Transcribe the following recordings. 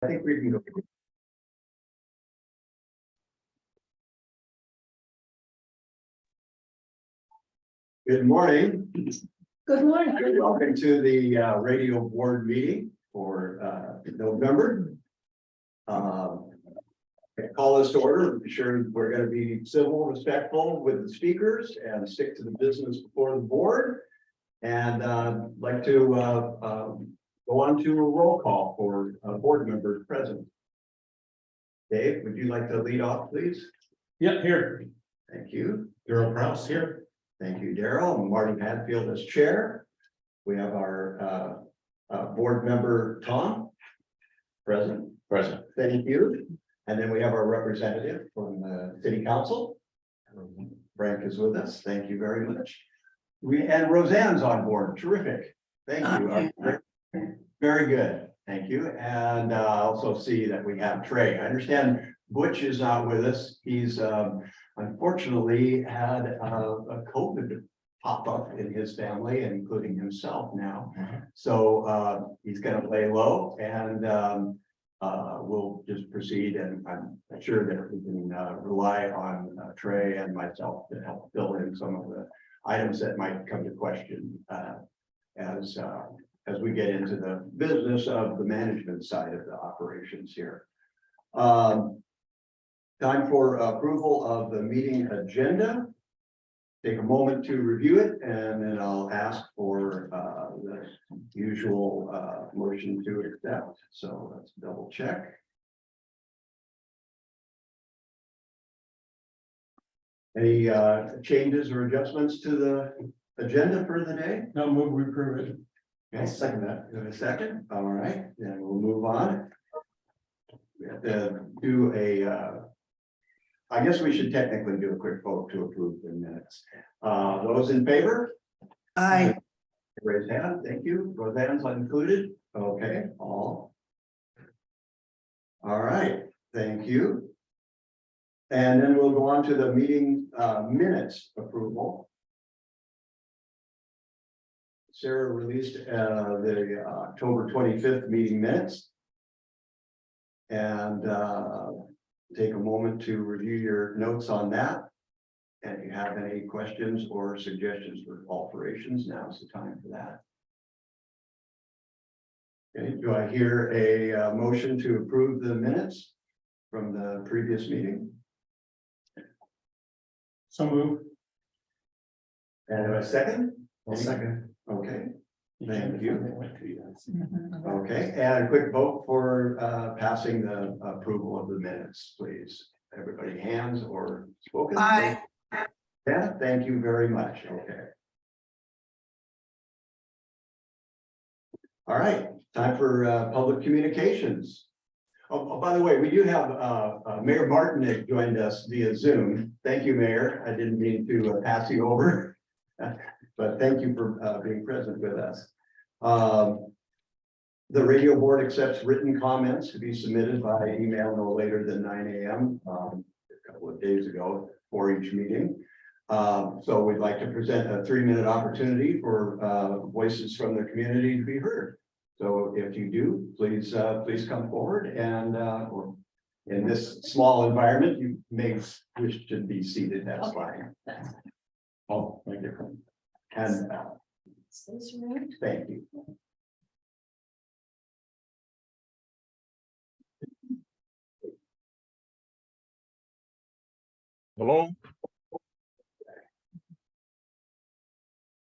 I think we can go. Good morning. Good morning. Welcome to the radio board meeting for November. Call this to order. Be sure we're going to be civil, respectful with the speakers and stick to the business before the board. And like to go on to a roll call for board members present. Dave, would you like to lead off, please? Yep, here. Thank you. Daryl Kraus here. Thank you, Daryl. Marty Hadfield as chair. We have our board member, Tom, present. Present. Thank you. And then we have our representative from the city council. Frank is with us. Thank you very much. And Roseanne's on board. Terrific. Thank you. Very good. Thank you. And also see that we have Trey. I understand Butch is not with us. He's unfortunately had a COVID pop up in his family, including himself now. So he's going to lay low and we'll just proceed. And I'm sure that we can rely on Trey and myself to help fill in some of the items that might come to question as we get into the business of the management side of the operations here. Time for approval of the meeting agenda. Take a moment to review it, and then I'll ask for the usual motion to accept. So let's double check. Any changes or adjustments to the agenda for the day? No, move we approve it. Okay, second that. You have a second? All right, then we'll move on. We have to do I guess we should technically do a quick vote to approve the minutes. Those in favor? Aye. Raise hand. Thank you. Roseanne's included. Okay, all. All right, thank you. And then we'll go on to the meeting minutes approval. Sarah released the October 25th meeting minutes. And take a moment to review your notes on that. And if you have any questions or suggestions for alterations, now's the time for that. Okay, do I hear a motion to approve the minutes from the previous meeting? So move. And a second? I'll second. Okay, thank you. Okay, and a quick vote for passing the approval of the minutes, please. Everybody hands or spoken? Aye. Yeah, thank you very much. Okay. All right, time for public communications. Oh, by the way, we do have Mayor Martin joined us via Zoom. Thank you, Mayor. I didn't mean to pass you over, but thank you for being present with us. The radio board accepts written comments to be submitted by email no later than 9 a.m. A couple of days ago for each meeting. So we'd like to present a 3-minute opportunity for voices from the community to be heard. So if you do, please come forward, and or in this small environment, you may wish to be seated. That's fine. Oh, thank you. And thank you. Hello,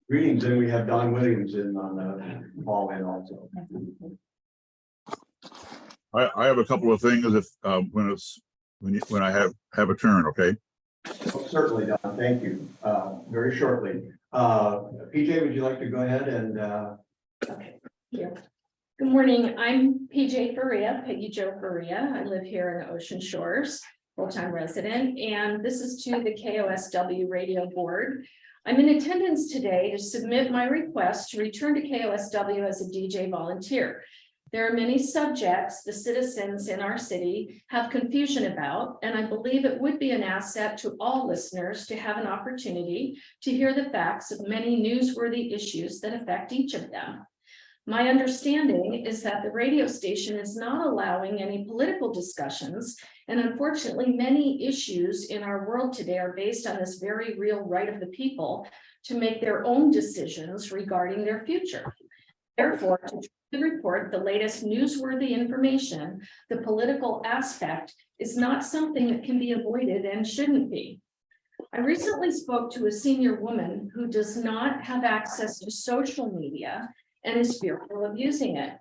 Greetings, and we have Don Williams in on the call in also. I have a couple of things if when I have a turn, okay? Oh, certainly, Don, thank you. Very shortly. PJ, would you like to go ahead and Okay. Yeah. Good morning. I'm PJ Faria, Peggy Jo Faria. I live here in the Ocean Shores, full-time resident, and this is to the KOSW Radio Board. I'm in attendance today to submit my request to return to KOSW as a DJ volunteer. There are many subjects the citizens in our city have confusion about, and I believe it would be an asset to all listeners to have an opportunity to hear the facts of many newsworthy issues that affect each of them. My understanding is that the radio station is not allowing any political discussions, and unfortunately, many issues in our world today are based on this very real right of the people to make their own decisions regarding their future. Therefore, to report the latest newsworthy information, the political aspect is not something that can be avoided and shouldn't be. I recently spoke to a senior woman who does not have access to social media and is fearful of using it.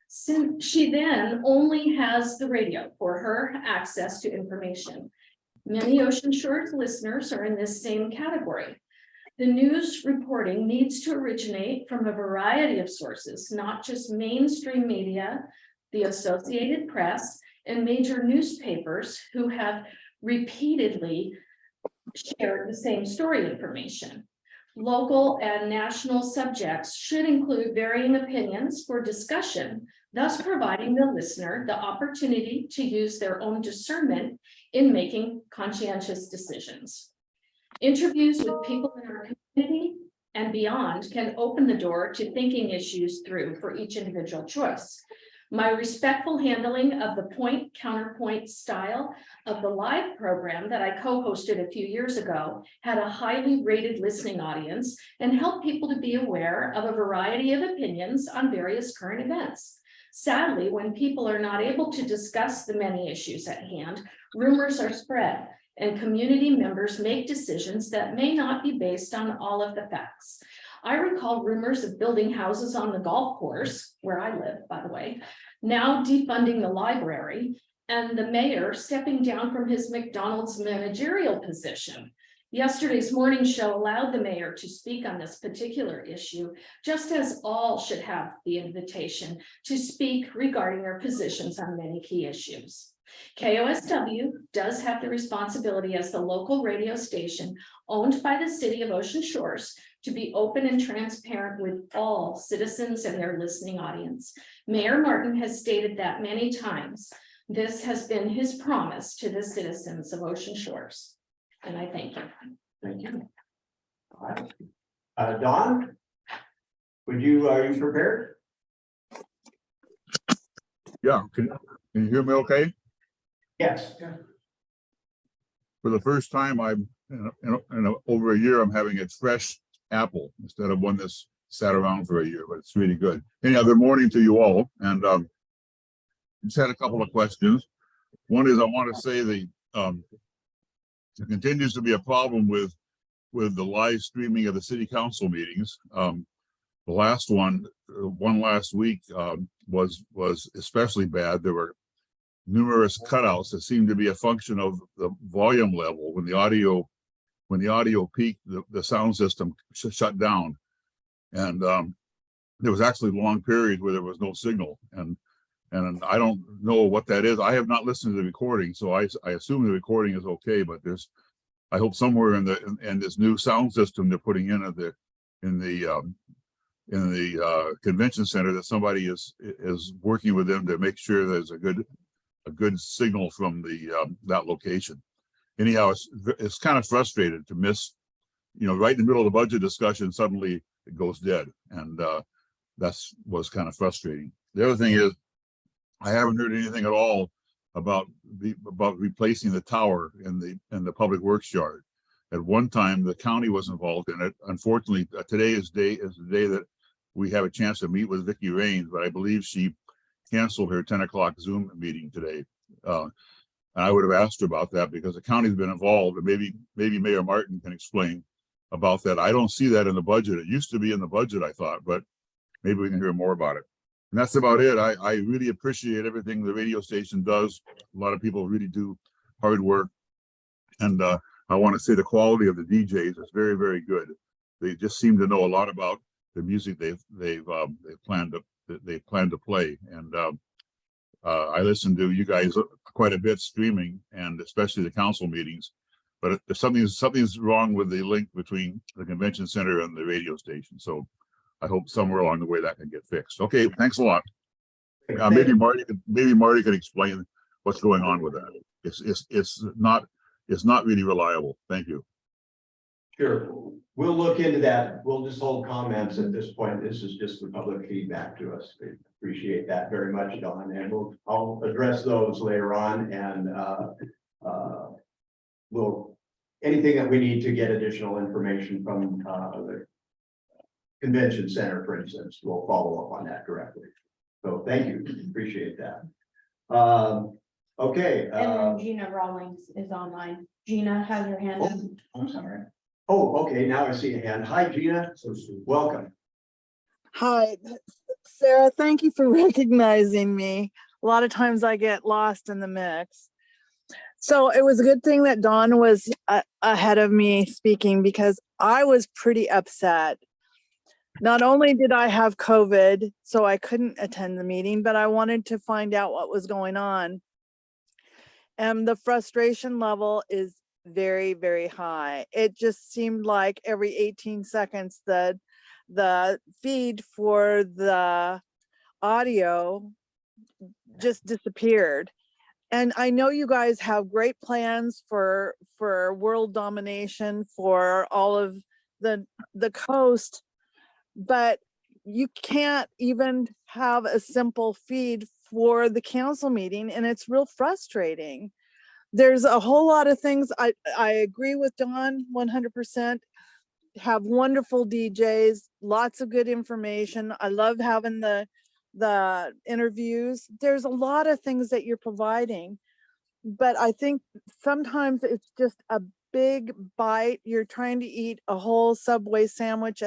Since she then only has the radio for her access to information. Many Ocean Shores listeners are in this same category. The news reporting needs to originate from a variety of sources, not just mainstream media, the Associated Press, and major newspapers who have repeatedly shared the same story information. Local and national subjects should include varying opinions for discussion, thus providing the listener the opportunity to use their own discernment in making conscientious decisions. Interviews with people in our community and beyond can open the door to thinking issues through for each individual choice. My respectful handling of the point counterpoint style of the live program that I co-hosted a few years ago had a highly rated listening audience and helped people to be aware of a variety of opinions on various current events. Sadly, when people are not able to discuss the many issues at hand, rumors are spread and community members make decisions that may not be based on all of the facts. I recall rumors of building houses on the golf course, where I live, by the way, now defunding the library, and the mayor stepping down from his McDonald's managerial position. Yesterday's morning show allowed the mayor to speak on this particular issue, just as all should have the invitation to speak regarding their positions on many key issues. KOSW does have the responsibility as the local radio station owned by the city of Ocean Shores to be open and transparent with all citizens and their listening audience. Mayor Martin has stated that many times. This has been his promise to the citizens of Ocean Shores. And I thank you. Thank you. All right. Don, are you prepared? Yeah, can you hear me okay? Yes. For the first time, over a year, I'm having a fresh apple instead of one that's sat around for a year, but it's really good. Anyhow, good morning to you all. And just had a couple of questions. One is I want to say there continues to be a problem with the live streaming of the city council meetings. The last one last week was especially bad. There were numerous cutouts that seemed to be a function of the volume level. When the audio peaked, the sound system shut down, and there was actually long periods where there was no signal. And I don't know what that is. I have not listened to the recording, so I assume the recording is okay. But I hope somewhere in this new sound system they're putting in the convention center that somebody is working with them to make sure there's a good signal from that location. Anyhow, it's kind of frustrated to miss, right in the middle of the budget discussion, suddenly it goes dead, and was kind of frustrating. The other thing is, I haven't heard anything at all about replacing the tower in the public works yard. At one time, the county was involved in it. Unfortunately, today is the day that we have a chance to meet with Vicki Rains, but I believe she canceled her 10 o'clock Zoom meeting today. And I would have asked her about that because the county's been involved, and maybe Mayor Martin can explain about that. I don't see that in the budget. It used to be in the budget, I thought, but maybe we can hear more about it. And that's about it. I really appreciate everything the radio station does. A lot of people really do hard work. And I want to say the quality of the DJs is very, very good. They just seem to know a lot about the music they plan to play. And I listen to you guys quite a bit streaming, and especially the council meetings. But something's wrong with the link between the convention center and the radio station. So I hope somewhere along the way that can get fixed. Okay, thanks a lot. Maybe Marty can explain what's going on with that. It's not really reliable. Thank you. Sure, we'll look into that. We'll just hold comments at this point. This is just the public feedback to us. We appreciate that very much, Don, and I'll address those later on and anything that we need to get additional information from the convention center, for instance, we'll follow up on that directly. So thank you, appreciate that. Okay. And then Gina Rawlings is online. Gina has your hand up. I'm sorry. Oh, okay, now I see a hand. Hi, Gina. Welcome. Hi, Sarah, thank you for recognizing me. A lot of times I get lost in the mix. So it was a good thing that Dawn was ahead of me speaking because I was pretty upset. Not only did I have COVID, so I couldn't attend the meeting, but I wanted to find out what was going on. And the frustration level is very, very high. It just seemed like every 18 seconds that the feed for the audio just disappeared. And I know you guys have great plans for world domination for all of the coast, but you can't even have a simple feed for the council meeting, and it's real frustrating. There's a whole lot of things. I agree with Dawn 100%. Have wonderful DJs, lots of good information. I love having the interviews. There's a lot of things that you're providing, but I think sometimes it's just a big bite. You're trying to eat a whole Subway sandwich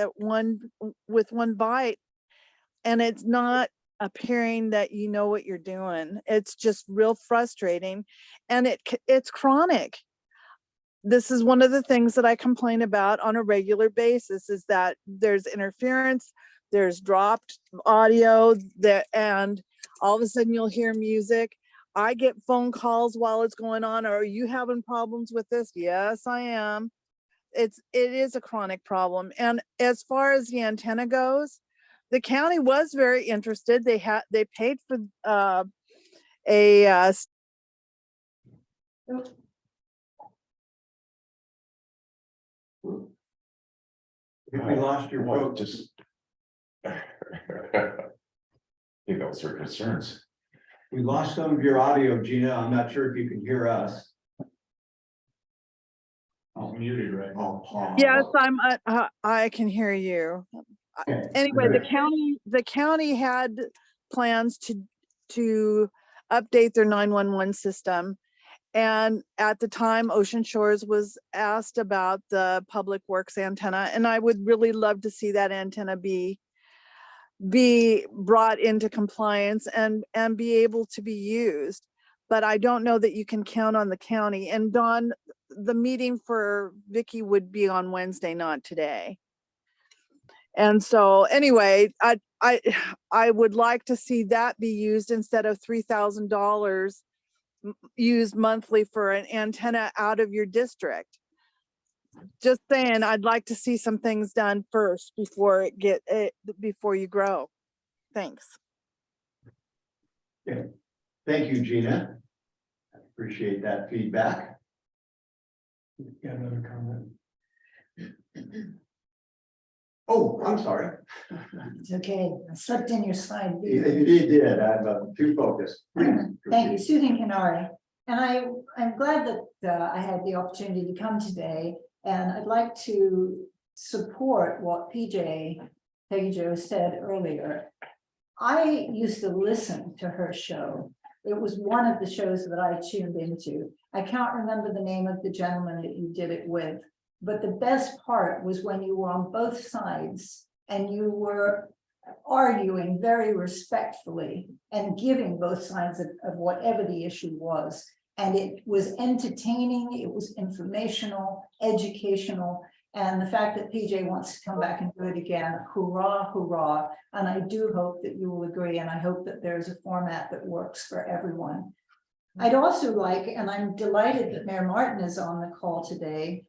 with one bite, and it's not appearing that you know what you're doing. It's just real frustrating, and it's chronic. This is one of the things that I complain about on a regular basis, is that there's interference, there's dropped audio, and all of a sudden you'll hear music. I get phone calls while it's going on. Are you having problems with this? Yes, I am. It is a chronic problem. And as far as the antenna goes, the county was very interested. They paid for We lost your Well, vote. just. I think those are concerns. We lost some of your audio, Gina. I'm not sure if you can hear us. I'm muted right now. Oh, yes, I can hear you. okay. Anyway, the county had plans to update their 911 system. And at the time, Ocean Shores was asked about the public works antenna, and I would really love to see that antenna be brought into compliance and be able to be used. But I don't know that you can count on the county. And Dawn, the meeting for Vicky would be on Wednesday, not today. And so anyway, I would like to see that be used instead of $3,000 used monthly for an antenna out of your district. Just saying, I'd like to see some things done first before before you grow. Thanks. Okay. Thank you, Gina. I appreciate that feedback. Got another comment. Oh, I'm sorry. It's okay, I slipped in your slide. You did. I'm too focused. Thank you, Susan Canary. And I'm glad that I had the opportunity to come today, and I'd like to support what Peggy Jo said earlier. I used to listen to her show. It was one of the shows that I tuned into. I can't remember the name of the gentleman that you did it with, but the best part was when you were on both sides and you were arguing very respectfully and giving both sides of whatever the issue was. And it was entertaining, it was informational, educational, and the fact that PJ wants to come back and do it again, hurrah, hurrah. And I do hope that you will agree, and I hope that there's a format that works for everyone. I'd also like, and I'm delighted that Mayor Martin is on the call today,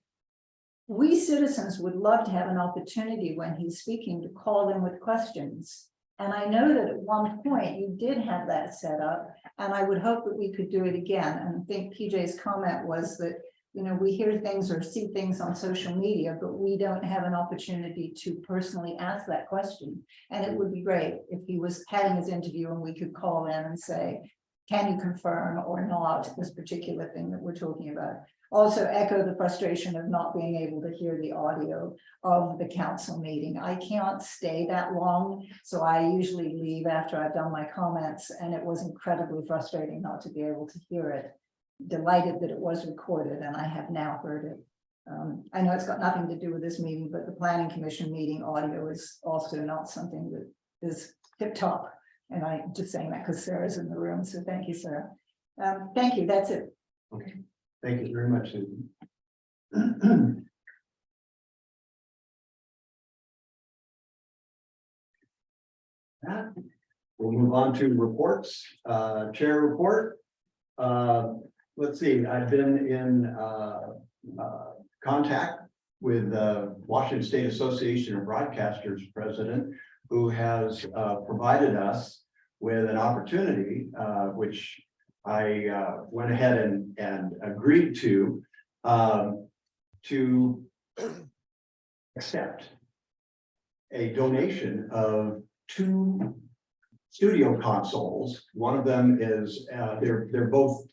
we citizens would love to have an opportunity when he's speaking to call in with questions. And I know that at one point you did have that set up, and I would hope that we could do it again. And I think PJ's comment was that You know, we hear things or see things on social media, but we don't have an opportunity to personally ask that question. And it would be great if he was having his interview and we could call in and say, can you confirm or not this particular thing that we're talking about? Also echo the frustration of not being able to hear the audio of the council meeting. I can't stay that long, so I usually leave after I've done my comments, and it was incredibly frustrating not to be able to hear it. Delighted that it was recorded, and I have now heard it. I know it's got nothing to do with this meeting, but the planning commission meeting audio is also not something that is tip top. And I'm just saying that because Sarah's in the room, so thank you, Sarah. Thank you, that's it. Okay, thank you very much, Susan. We'll move on to reports, chair report. Let's see, I've been in contact with the Washington State Association of Broadcasters president, who has provided us with an opportunity, which I went ahead and agreed to accept a donation of 2 studio consoles. One of them is they're both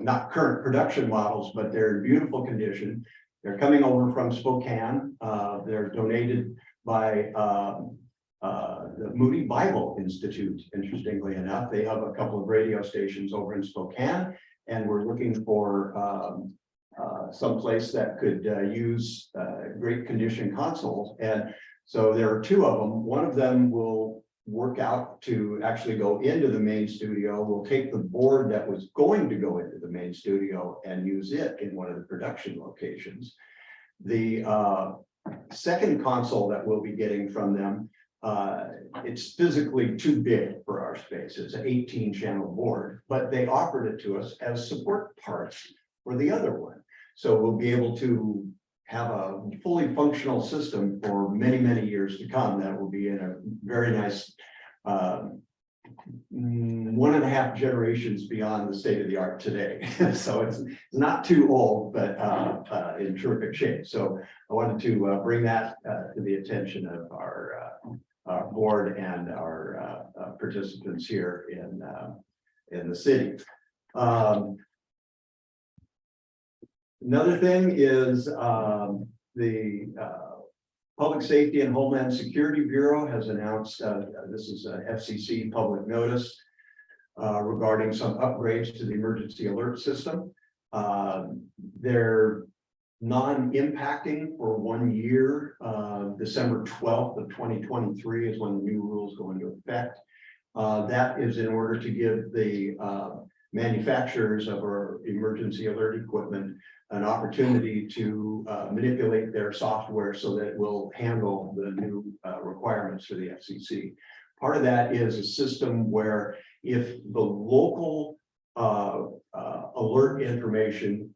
not current production models, but they're in beautiful condition. They're coming over from Spokane. They're donated by the Moody Bible Institute. Interestingly enough, they have a couple of radio stations over in Spokane, and we're looking for some place that could use great condition consoles. And so there are 2 of them. One of them will work out to actually go into the main studio. We'll take the board that was going to go into the main studio and use it in one of the production locations. The second console that we'll be getting from them, it's physically too big for our space. It's an 18-channel board, but they offered it to us as support parts for the other one. So we'll be able to have a fully functional system for many, many years to come. That will be in a very nice 1.5 generations beyond the state of the art today. So it's not too old, but in terrific shape. So I wanted to bring that to the attention of our board and our participants here in the city. Another thing is the Public Safety and Homeland Security Bureau has announced, this is a FCC public notice regarding some upgrades to the emergency alert system. They're non-impacting for 1 year. December 12th of 2023 is when the new rules go into effect. That is in order to give the manufacturers of our emergency alert equipment an opportunity to manipulate their software so that it will handle the new requirements for the FCC. Part of that is a system where if the local alert information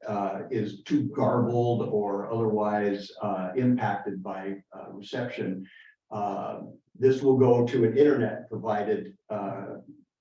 is too garbled or otherwise impacted by reception, this will go to an internet provided,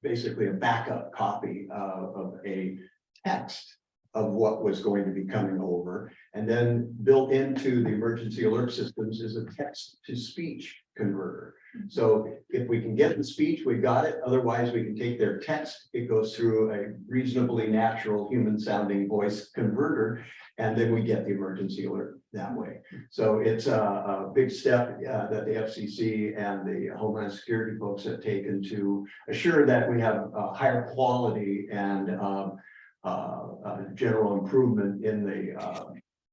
basically a backup copy of a text of what was going to be coming over. And then built into the emergency alert systems is a text to speech converter. So if we can get the speech, we got it. Otherwise, we can take their text. It goes through a reasonably natural human sounding voice converter, and then we get the emergency alert that way. So it's a big step that the FCC and the Homeland Security folks have taken to assure that we have a higher quality and general improvement in the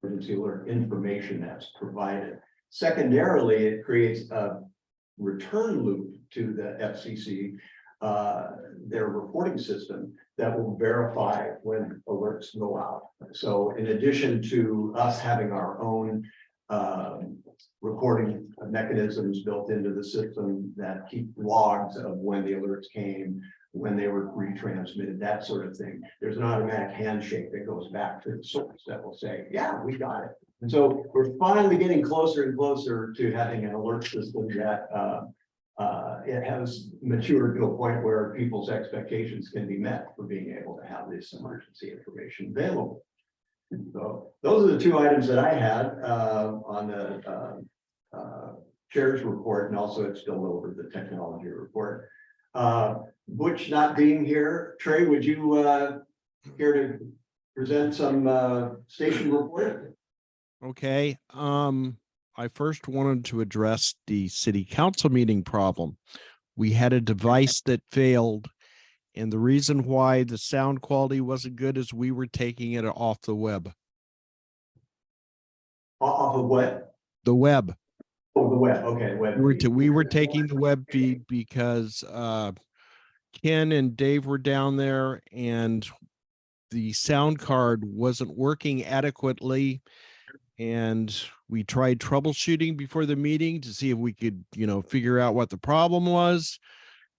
emergency alert information that's provided. Secondarily, it creates a return loop to the FCC, their reporting system that will verify when alerts go out. So in addition to us having our own recording mechanisms built into the system that keep logs of when the alerts came, when they were retransmitted, that sort of thing, there's an automatic handshake that goes back to the source that will say, yeah, we got it. And so we're finally getting closer and closer to having an alert system that it has matured to a point where people's expectations can be met for being able to have this emergency information available. So those are the two items that I had on the chair's report, and also it spilled over the technology report. Butch not being here, Trey, would you care to present some station report? Okay, I first wanted to address the city council meeting problem. We had a device that failed, and the reason why the sound quality wasn't good is we were taking it off the web. Off of what? The web. Oh, the web, okay, web. We were taking the web feed because Ken and Dave were down there and the sound card wasn't working adequately. And we tried troubleshooting before the meeting to see if we could, figure out what the problem was.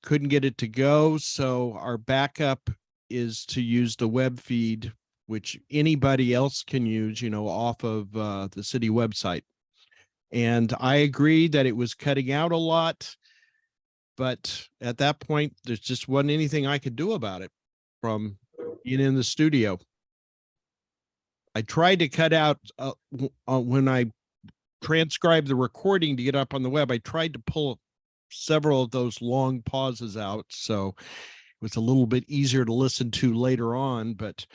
Couldn't get it to go. So our backup is to use the web feed, which anybody else can use, off of the city website. And I agree that it was cutting out a lot, but at that point, there just wasn't anything I could do about it from being in the studio. I tried to cut out when I transcribed the recording to get up on the web. I tried to pull several of those long pauses out, so it was a little bit easier to listen to later on. But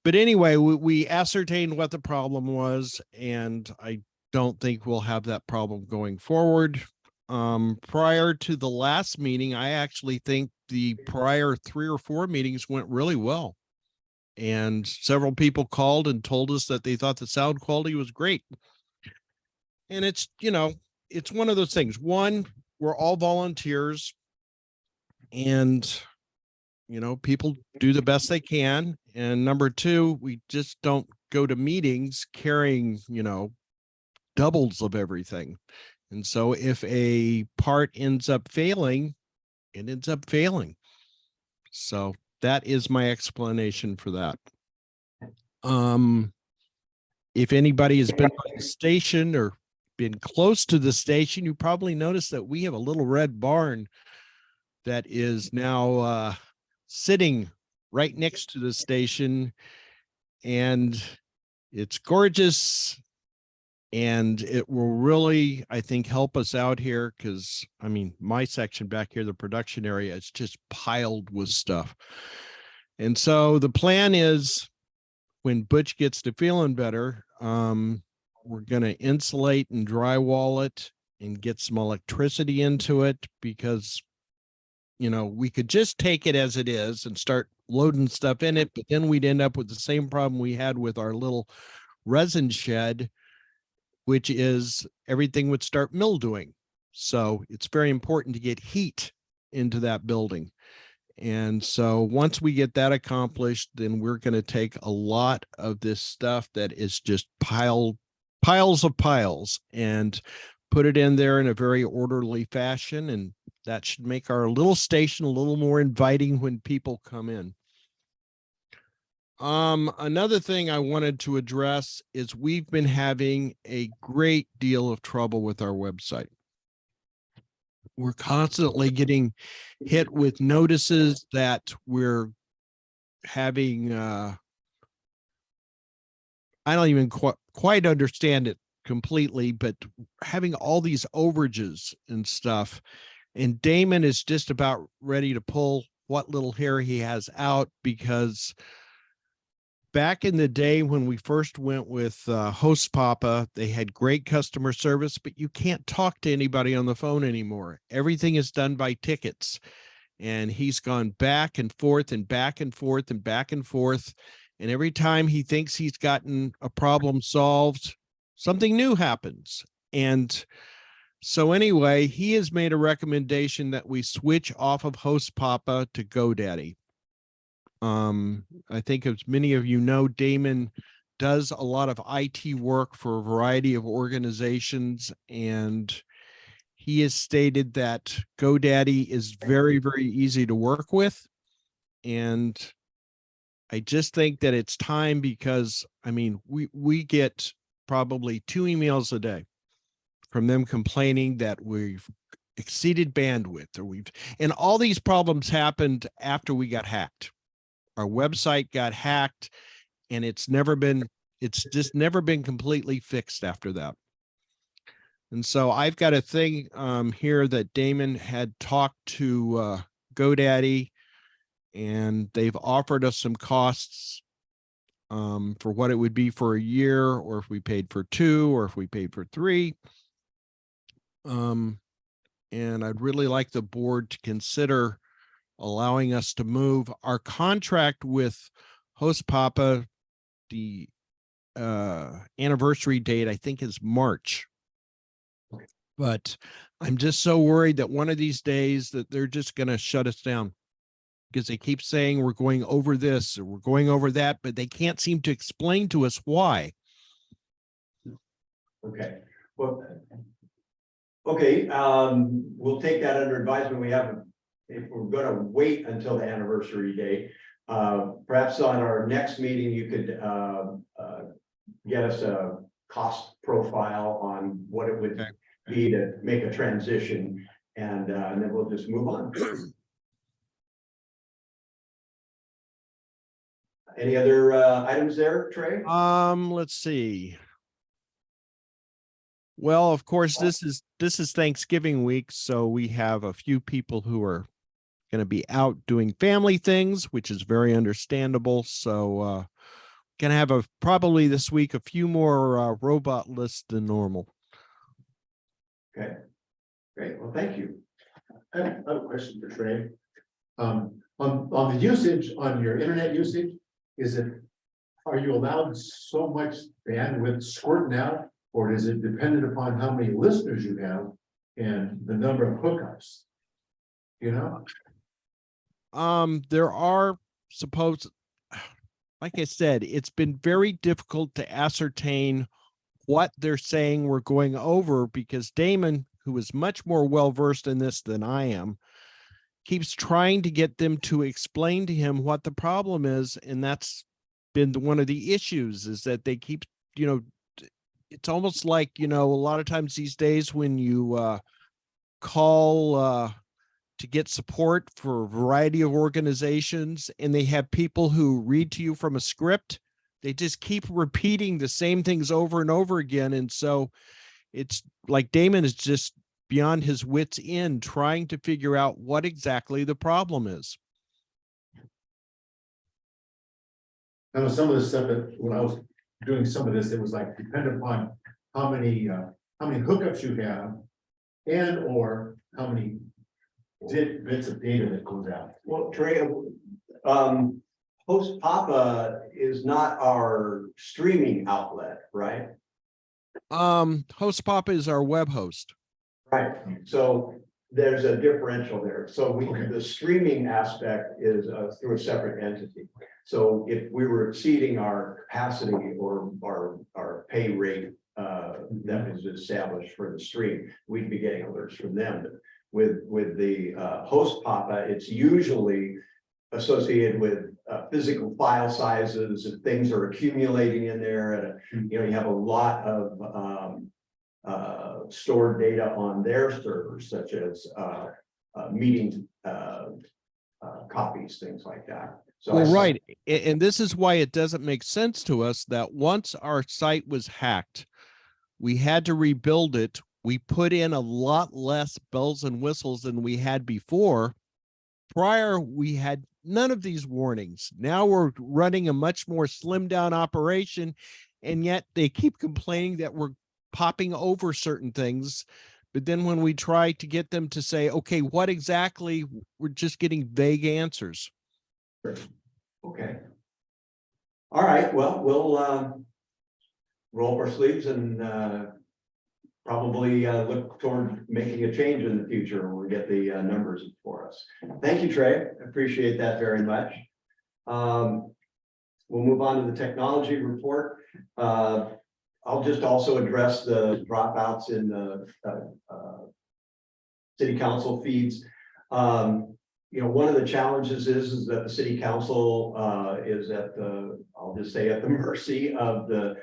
anyway, we ascertained what the problem was, and I don't think we'll have that problem going forward. Prior to the last meeting, I actually think the prior 3 or 4 meetings went really well. And several people called and told us that they thought the sound quality was great. And it's, it's one of those things. One, we're all volunteers and, people do the best they can. And number two, we just don't go to meetings carrying, doubles of everything. And so if a part ends up failing, it ends up failing. So that is my explanation for that. If anybody has been by the station or been close to the station, you probably noticed that we have a little red barn that is now sitting right next to the station, and it's gorgeous. And it will really, I think, help us out here because, my section back here, the production area, is just piled with stuff. And so the plan is when Butch gets to feeling better, we're going to insulate and drywall it and get some electricity into it because, we could just take it as it is and start loading stuff in it, but then we'd end up with the same problem we had with our little resin shed, which is everything would start mildewing. So it's very important to get heat into that building. And so once we get that accomplished, then we're going to take a lot of this stuff that is just piles of piles and put it in there in a very orderly fashion. And that should make our little station a little more inviting when people come in. Another thing I wanted to address is we've been having a great deal of trouble with our website. We're constantly getting hit with notices that we're having, I don't even quite understand it completely, but having all these overages and stuff. And Damon is just about ready to pull what little hair he has out because back in the day when we first went with Host Papa, they had great customer service, but you can't talk to anybody on the phone anymore. Everything is done by tickets. And he's gone back and forth and back and forth and back and forth. And every time he thinks he's gotten a problem solved, something new happens. And so anyway, he has made a recommendation that we switch off of Host Papa to GoDaddy. I think as many of you know, Damon does a lot of IT work for a variety of organizations, and he has stated that GoDaddy is very, very easy to work with. And I just think that it's time because, we get probably 2 emails a day from them complaining that we've exceeded bandwidth, or and all these problems happened after we got hacked. Our website got hacked, and it's just never been completely fixed after that. And so I've got a thing here that Damon had talked to GoDaddy, and they've offered us some costs for what it would be for a year, or if we paid for 2, or if we paid for 3. And I'd really like the board to consider allowing us to move our contract with Host Papa. The anniversary date, I think, is March. But I'm just so worried that one of these days that they're just going to shut us down, because they keep saying we're going over this or we're going over that, but they can't seem to explain to us why. Okay, well, okay, we'll take that under advisement. We haven't, if we're gonna wait until the anniversary date, perhaps on our next meeting, you could get us a cost profile on what it would be to make a transition, and then we'll just move on. Any other items there, Trey? Let's see. Well, of course, this is Thanksgiving week, so we have a few people who are going to be out doing family things, which is very understandable. So going to have probably this week a few more robot lists than normal. Okay, great. Well, thank you. I have a question for Trey. On the usage, on your internet usage, are you allowed so much bandwidth squirting out, or is it dependent upon how many listeners you have and the number of hookups? You know? There are like I said, it's been very difficult to ascertain what they're saying we're going over, because Damon, who is much more well-versed in this than I am, keeps trying to get them to explain to him what the problem is. And that's been one of the issues, is that they keep, it's almost like, a lot of times these days when you call to get support for a variety of organizations, and they have people who read to you from a script, they just keep repeating the same things over and over again. And so it's like Damon is just beyond his wits' end trying to figure out what exactly the problem is. Now, some of the stuff that when I was doing some of this, it was like dependent upon how many hookups you have, and or how many bits of data that goes out. Well, Trey, Host Papa is not our streaming outlet, right? Host Papa is our web host. Right. So there's a differential there. So the streaming aspect is through a separate entity. So if we were exceeding our capacity or our pay rate that is established for the stream, we'd be getting alerts from them. But with the Host Papa, it's usually associated with physical file sizes, and things are accumulating in there, and you have a lot of stored data on their servers, such as meeting copies, things like that. So well, right. And this is why it doesn't make sense to us that once our site was hacked, we had to rebuild it. We put in a lot less bells and whistles than we had before. Prior, we had none of these warnings. Now we're running a much more slimmed down operation, and yet they keep complaining that we're popping over certain things. But then when we try to get them to say, okay, what exactly, we're just getting vague answers. Okay. All right, well, we'll roll up our sleeves and probably look toward making a change in the future when we get the numbers for us. Thank you, Trey. Appreciate that very much. We'll move on to the technology report. I'll just also address the dropouts in the city council feeds. One of the challenges is that the city council is at the, I'll just say, at the mercy of the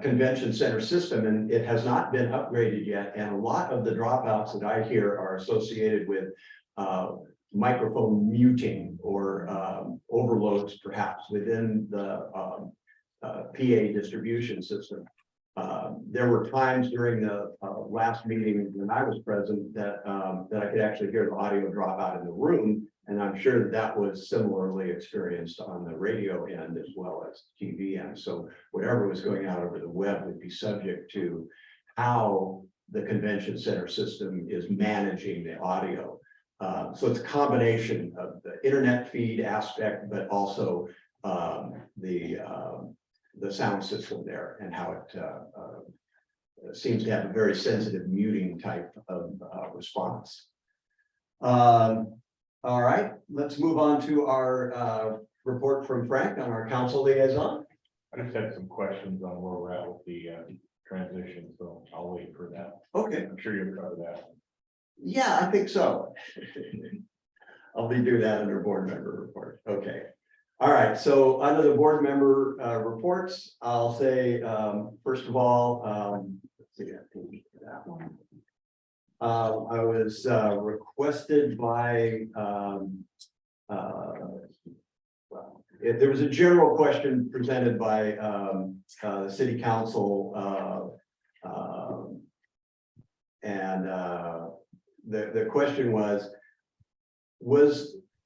convention center system, and it has not been upgraded yet. And a lot of the dropouts that I hear are associated with microphone muting or overloads perhaps within the PA distribution system. There were times during the last meeting when I was present that I could actually hear the audio drop out in the room. And I'm sure that that was similarly experienced on the radio end as well as TV end. So whatever was going out over the web would be subject to how the convention center system is managing the audio. So it's a combination of the internet feed aspect, but also the sound system there and how it seems to have a very sensitive muting type of response. All right, let's move on to our report from Frank on our council liaison. I just had some questions on where we're at with the transition, so I'll wait for that. Okay, I'm sure you'll cover that. yeah, I think so. I'll be doing that under board member report. Okay. All right, so under the board member reports, I'll say, first of all, let's see, I think that one. I was requested by, there was a general question presented by the city council, and the question was,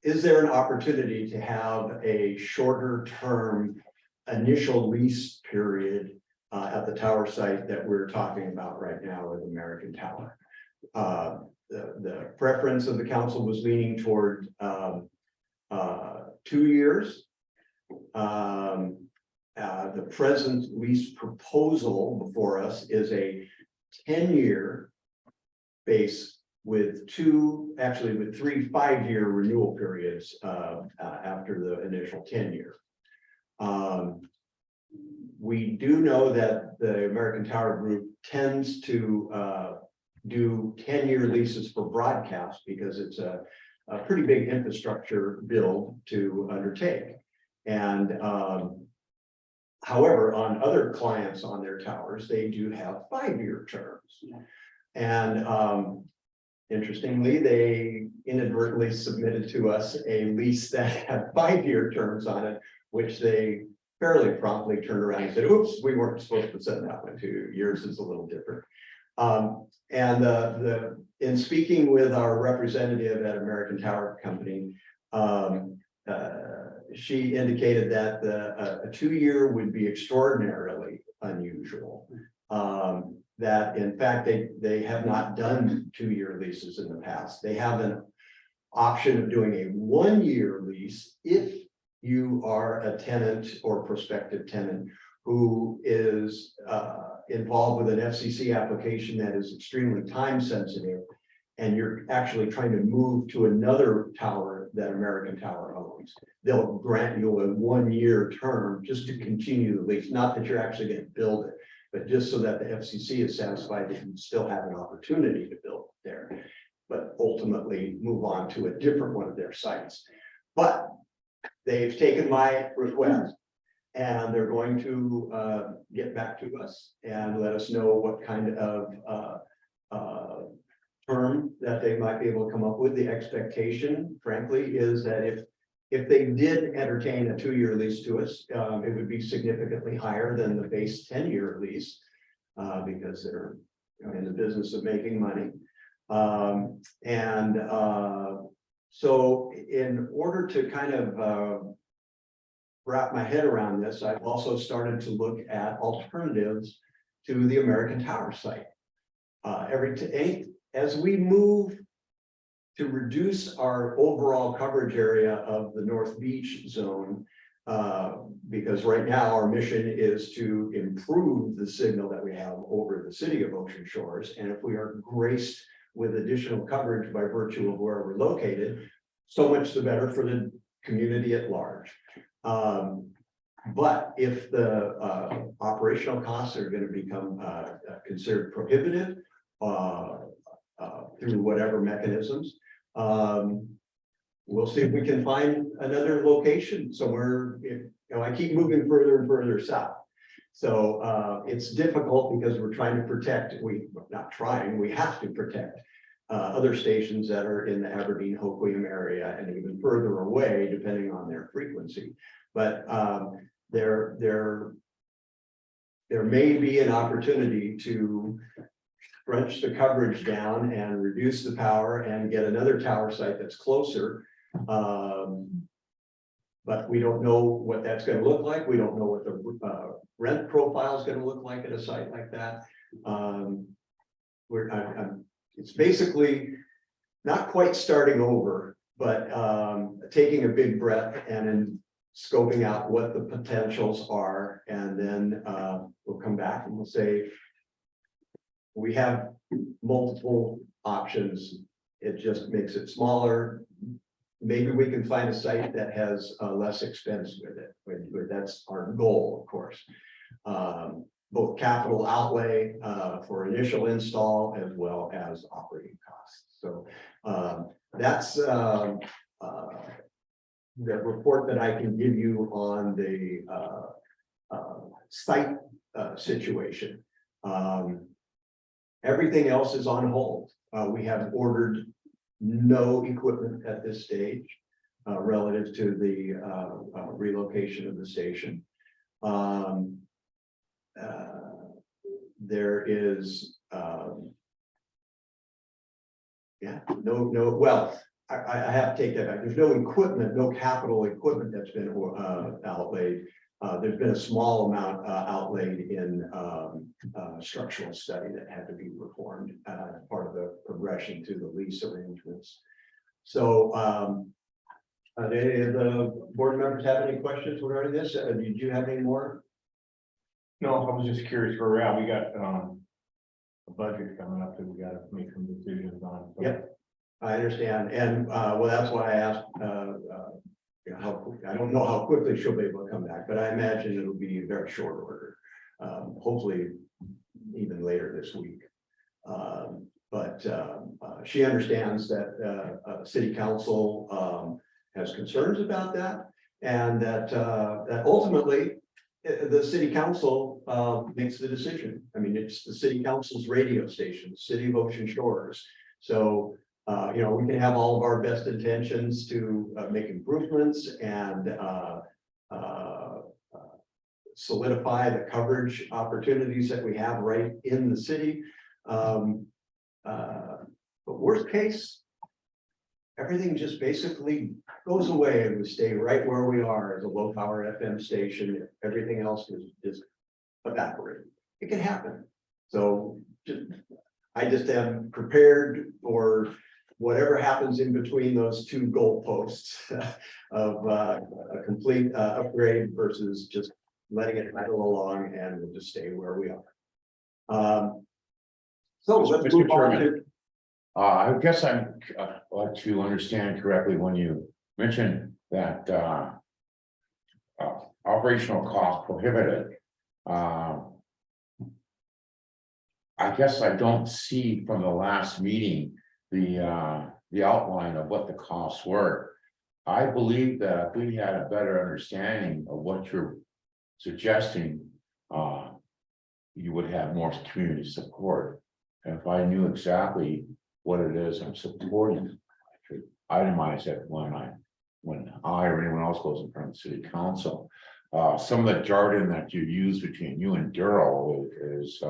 is there an opportunity to have a shorter term initial lease period at the tower site that we're talking about right now with American Tower? The preference of the council was leaning toward 2 years. The present lease proposal before us is a 10-year base with three 5-year renewal periods after the initial 10-year. We do know that the American Tower Group tends to do 10-year leases for broadcast because it's a pretty big infrastructure build to undertake. And however, on other clients on their towers, they do have 5-year terms. And interestingly, they inadvertently submitted to us a lease that had 5-year terms on it, which they fairly promptly turned around and said, oops, we weren't supposed to send that one to you. Yours is a little different. And in speaking with our representative at American Tower Company, she indicated that a 2-year would be extraordinarily unusual. That in fact, they have not done 2-year leases in the past. They have an option of doing a 1-year lease if you are a tenant or prospective tenant who is involved with an FCC application that is extremely time sensitive, and you're actually trying to move to another tower that American Tower owns. They'll grant you a 1-year term just to continue the lease, not that you're actually going to build it, but just so that the FCC is satisfied that you still have an opportunity to build there, but ultimately move on to a different one of their sites. But they've taken my request and they're going to get back to us and let us know what kind of term that they might be able to come up with. The expectation, frankly, is that if they did entertain a 2-year lease to us, it would be significantly higher than the base 10-year lease because they're in the business of making money. So in order to kind of wrap my head around this, I've also started to look at alternatives to the American Tower site. As we move to reduce our overall coverage area of the North Beach zone, because right now our mission is to improve the signal that we have over the city of Ocean Shores. And if we are graced with additional coverage by virtue of where we're located, so much the better for the community at large. But if the operational costs are going to become considered prohibitive through whatever mechanisms, we'll see if we can find another location somewhere. I keep moving further and further south. So it's difficult because we're trying to protect, not trying, we have to protect other stations that are in the Aberdeen, Hoquiam area and even further away, depending on their frequency. But there may be an opportunity to crunch the coverage down and reduce the power and get another tower site that's closer. But we don't know what that's going to look like. We don't know what the rent profile is going to look like at a site like that. It's basically not quite starting over, but taking a big breath and then scoping out what the potentials are. And then we'll come back and we'll say, we have multiple options. It just makes it smaller. Maybe we can find a site that has less expense with it. That's our goal, of course. Both capital outlay for initial install as well as operating costs. So that's the report that I can give you on the site situation. Everything else is on hold. We have ordered no equipment at this stage relative to the relocation of the station. There is well, I have to take that back. There's no equipment, no capital equipment that's been outlaid. There's been a small amount outlaid in structural study that had to be performed part of the progression to the lease arrangements. So do any of the board members have any questions regarding this? Did you have any more? No, I was just curious where we're at. We got a budget coming up that we gotta make some decisions on. So. Yep, I understand. And well, that's why I asked I don't know how quickly she'll be able to come back, but I imagine it'll be very short order. Hopefully even later this week. But she understands that city council has concerns about that, and that that ultimately the city council makes the decision. I mean, it's the city council's radio station, City of Ocean Shores. So you know, we can have all of our best intentions to make improvements and solidify the coverage opportunities that we have right in the city. But worst case, everything just basically goes away and we stay right where we are as a low power FM station. Everything else is just evaporated. It can happen. So I just am prepared for whatever happens in between those two goalposts of a complete upgrade versus just letting it idle along, and we'll just stay where we are. So let's move on to. I guess I'm like to understand correctly when you mentioned that operational cost prohibited. I guess I don't see from the last meeting the outline of what the costs were. I believe that if we had a better understanding of what you're suggesting, you would have more community support. And if I knew exactly what it is I'm supporting, I could itemize it when I or anyone else goes in front of the city council. Some of the jargon that you use between you and Daryl is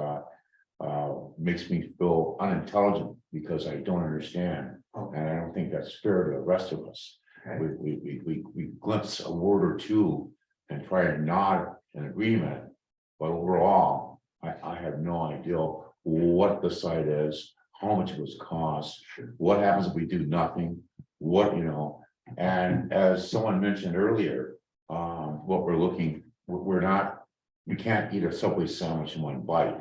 makes me feel unintelligent because I don't understand, and I don't think that's fair to the rest of us. Okay. We glimpse a word or two and try to nod an agreement, but overall, I have no idea what the site is, how much it was cost, what happens if we do nothing, what, you know. And as someone mentioned earlier, what we can't eat a Subway sandwich in one bite.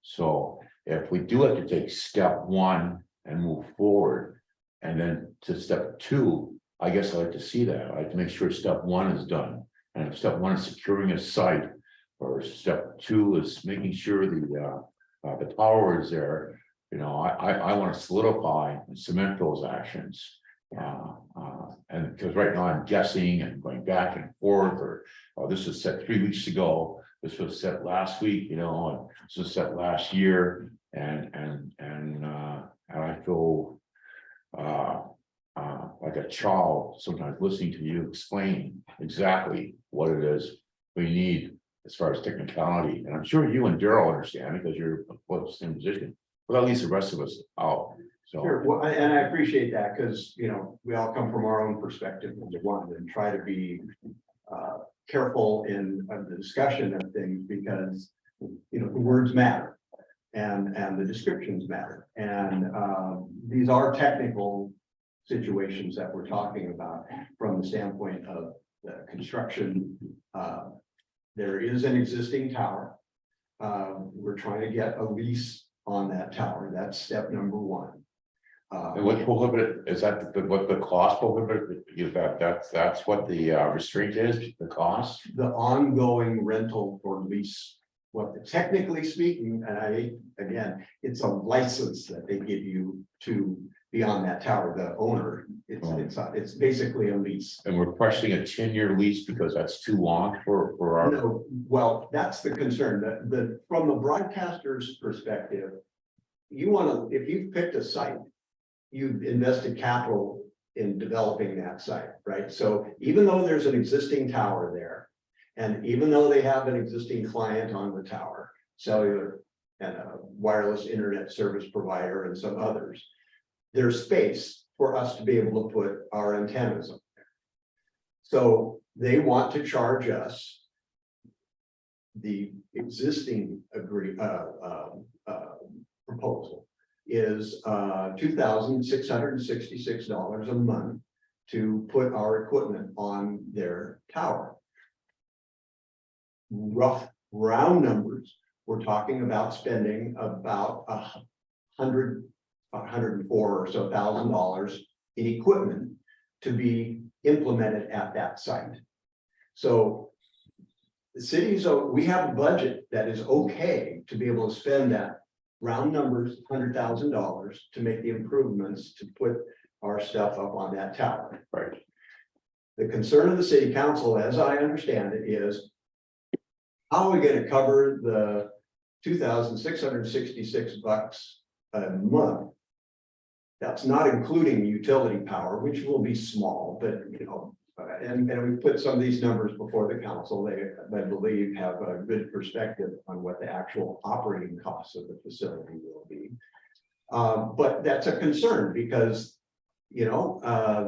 So if we do have to take step one and move forward, and then to step two, I guess I'd like to see that. I'd like to make sure step one is done. And if step one is securing a site, or step two is making sure the tower is there, you know, I want to solidify and cement those actions. And because right now I'm guessing and going back and forth, or this was set 3 weeks ago, this was set last week, you know, and this was set last year, and I feel like a child sometimes listening to you explain exactly what it is we need as far as technicality, and I'm sure you and Daryl understand because you're both in the same position, but at least the rest of us out, so. Sure, well, and I appreciate that, because, you know, we all come from our own perspective, number one, and try to be careful in the discussion of things, because, you know, the words matter. And the descriptions matter, and these are technical situations that we're talking about from the standpoint of the construction. There is an existing tower. We're trying to get a lease on that tower. That's step number one. And what prohibited, is that what the cost prohibited, that's what the restraint is, the cost? The ongoing rental or lease, what technically speaking, and again, it's a license that they give you to be on that tower, the owner, it's basically a lease. And we're questioning a 10-year lease because that's too long for our, No, well, that's the concern, that from the broadcaster's perspective, you want to, if you've picked a site, you've invested capital in developing that site, right? So even though there's an existing tower there, and even though they have an existing client on the tower, cellular and a wireless internet service provider and some others, there's space for us to be able to put our antennas up there. So they want to charge us the existing proposal is $2,666 a month to put our equipment on their tower. Rough round numbers, we're talking about spending about $104,000 or so in equipment to be implemented at that site. So the cities, we have a budget that is okay to be able to spend that round numbers, $100,000 to make the improvements to put our stuff up on that tower. right? The concern of the city council, as I understand it, is how are we going to cover the $2,666 a month? That's not including utility power, which will be small, but you know, and we put some of these numbers before the council. They, I believe, have a good perspective on what the actual operating costs of the facility will be. But that's a concern because, you know,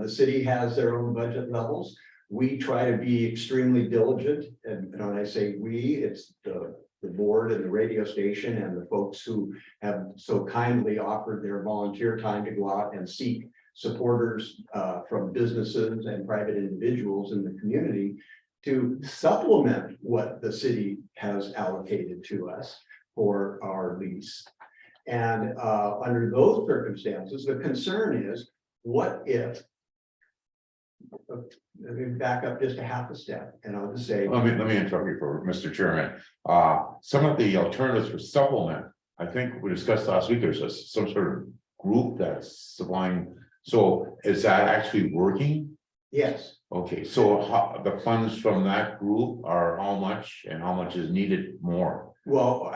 the city has their own budget levels. We try to be extremely diligent, and when I say we, it's the board and the radio station and the folks who have so kindly offered their volunteer time to go out and seek supporters from businesses and private individuals in the community to supplement what the city has allocated to us for our lease. And under those circumstances, the concern is, what if, let me back up just a half a step, and I'll just say. Let me interrupt you for Mr. Chairman. Some of the alternatives for supplement, I think we discussed last week, there's some sort of group that's supplying. So is that actually working? Yes. Okay, so the funds from that group are how much and how much is needed more? Well,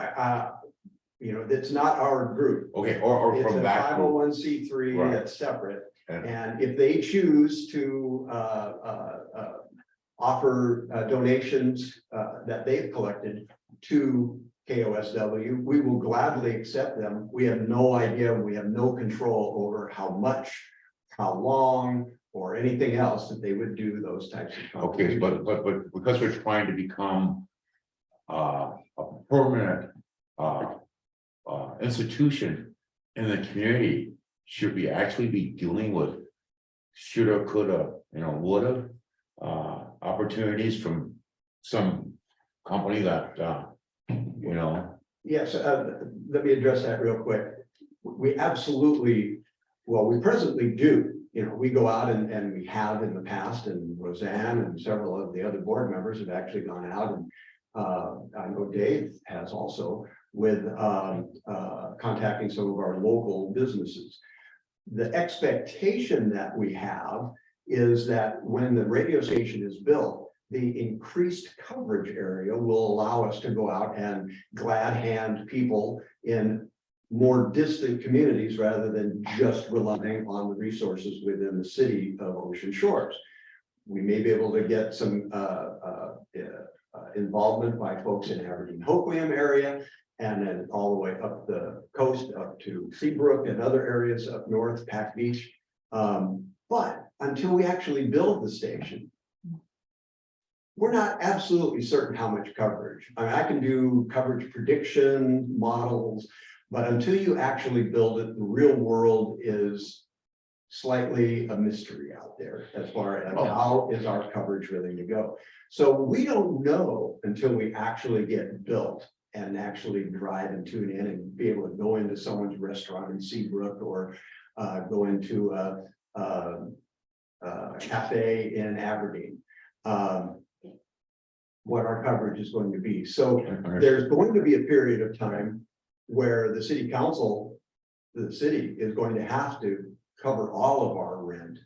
you know, it's not our group. Okay, or It's from a that group, 501c3 Right. that's separate. And- And if they choose to offer donations that they've collected to KOSW, we will gladly accept them. We have no idea, we have no control over how much, how long, or anything else that they would do those types of. okay, but because we're trying to become a permanent institution in the community, should we actually be dealing with shoulda, coulda, you know, woulda opportunities from some company that you know? Yes, let me address that real quick. We absolutely, well, we presently do. You know, we go out and we have in the past, and Roseanne and several of the other board members have actually gone out, and I know Dave has also, with contacting some of our local businesses. The expectation that we have is that when the radio station is built, the increased coverage area will allow us to go out and glad hand people in more distant communities rather than just relying on the resources within the city of Ocean Shores. We may be able to get some involvement by folks in Aberdeen Hoquiam area, and then all the way up the coast up to Seabrook and other areas up north, Pac Beach. But until we actually build the station, we're not absolutely certain how much coverage. I mean, I can do coverage prediction models, but until you actually build it, the real world is slightly a mystery out there as far as how is our coverage really to go. So we don't know until we actually get built and actually drive and tune in and be able to go into someone's restaurant in Seabrook or go into a cafe in Aberdeen. What our coverage is going to be. So there's going to be a period of time where the city council, the city is going to have to cover all of our rent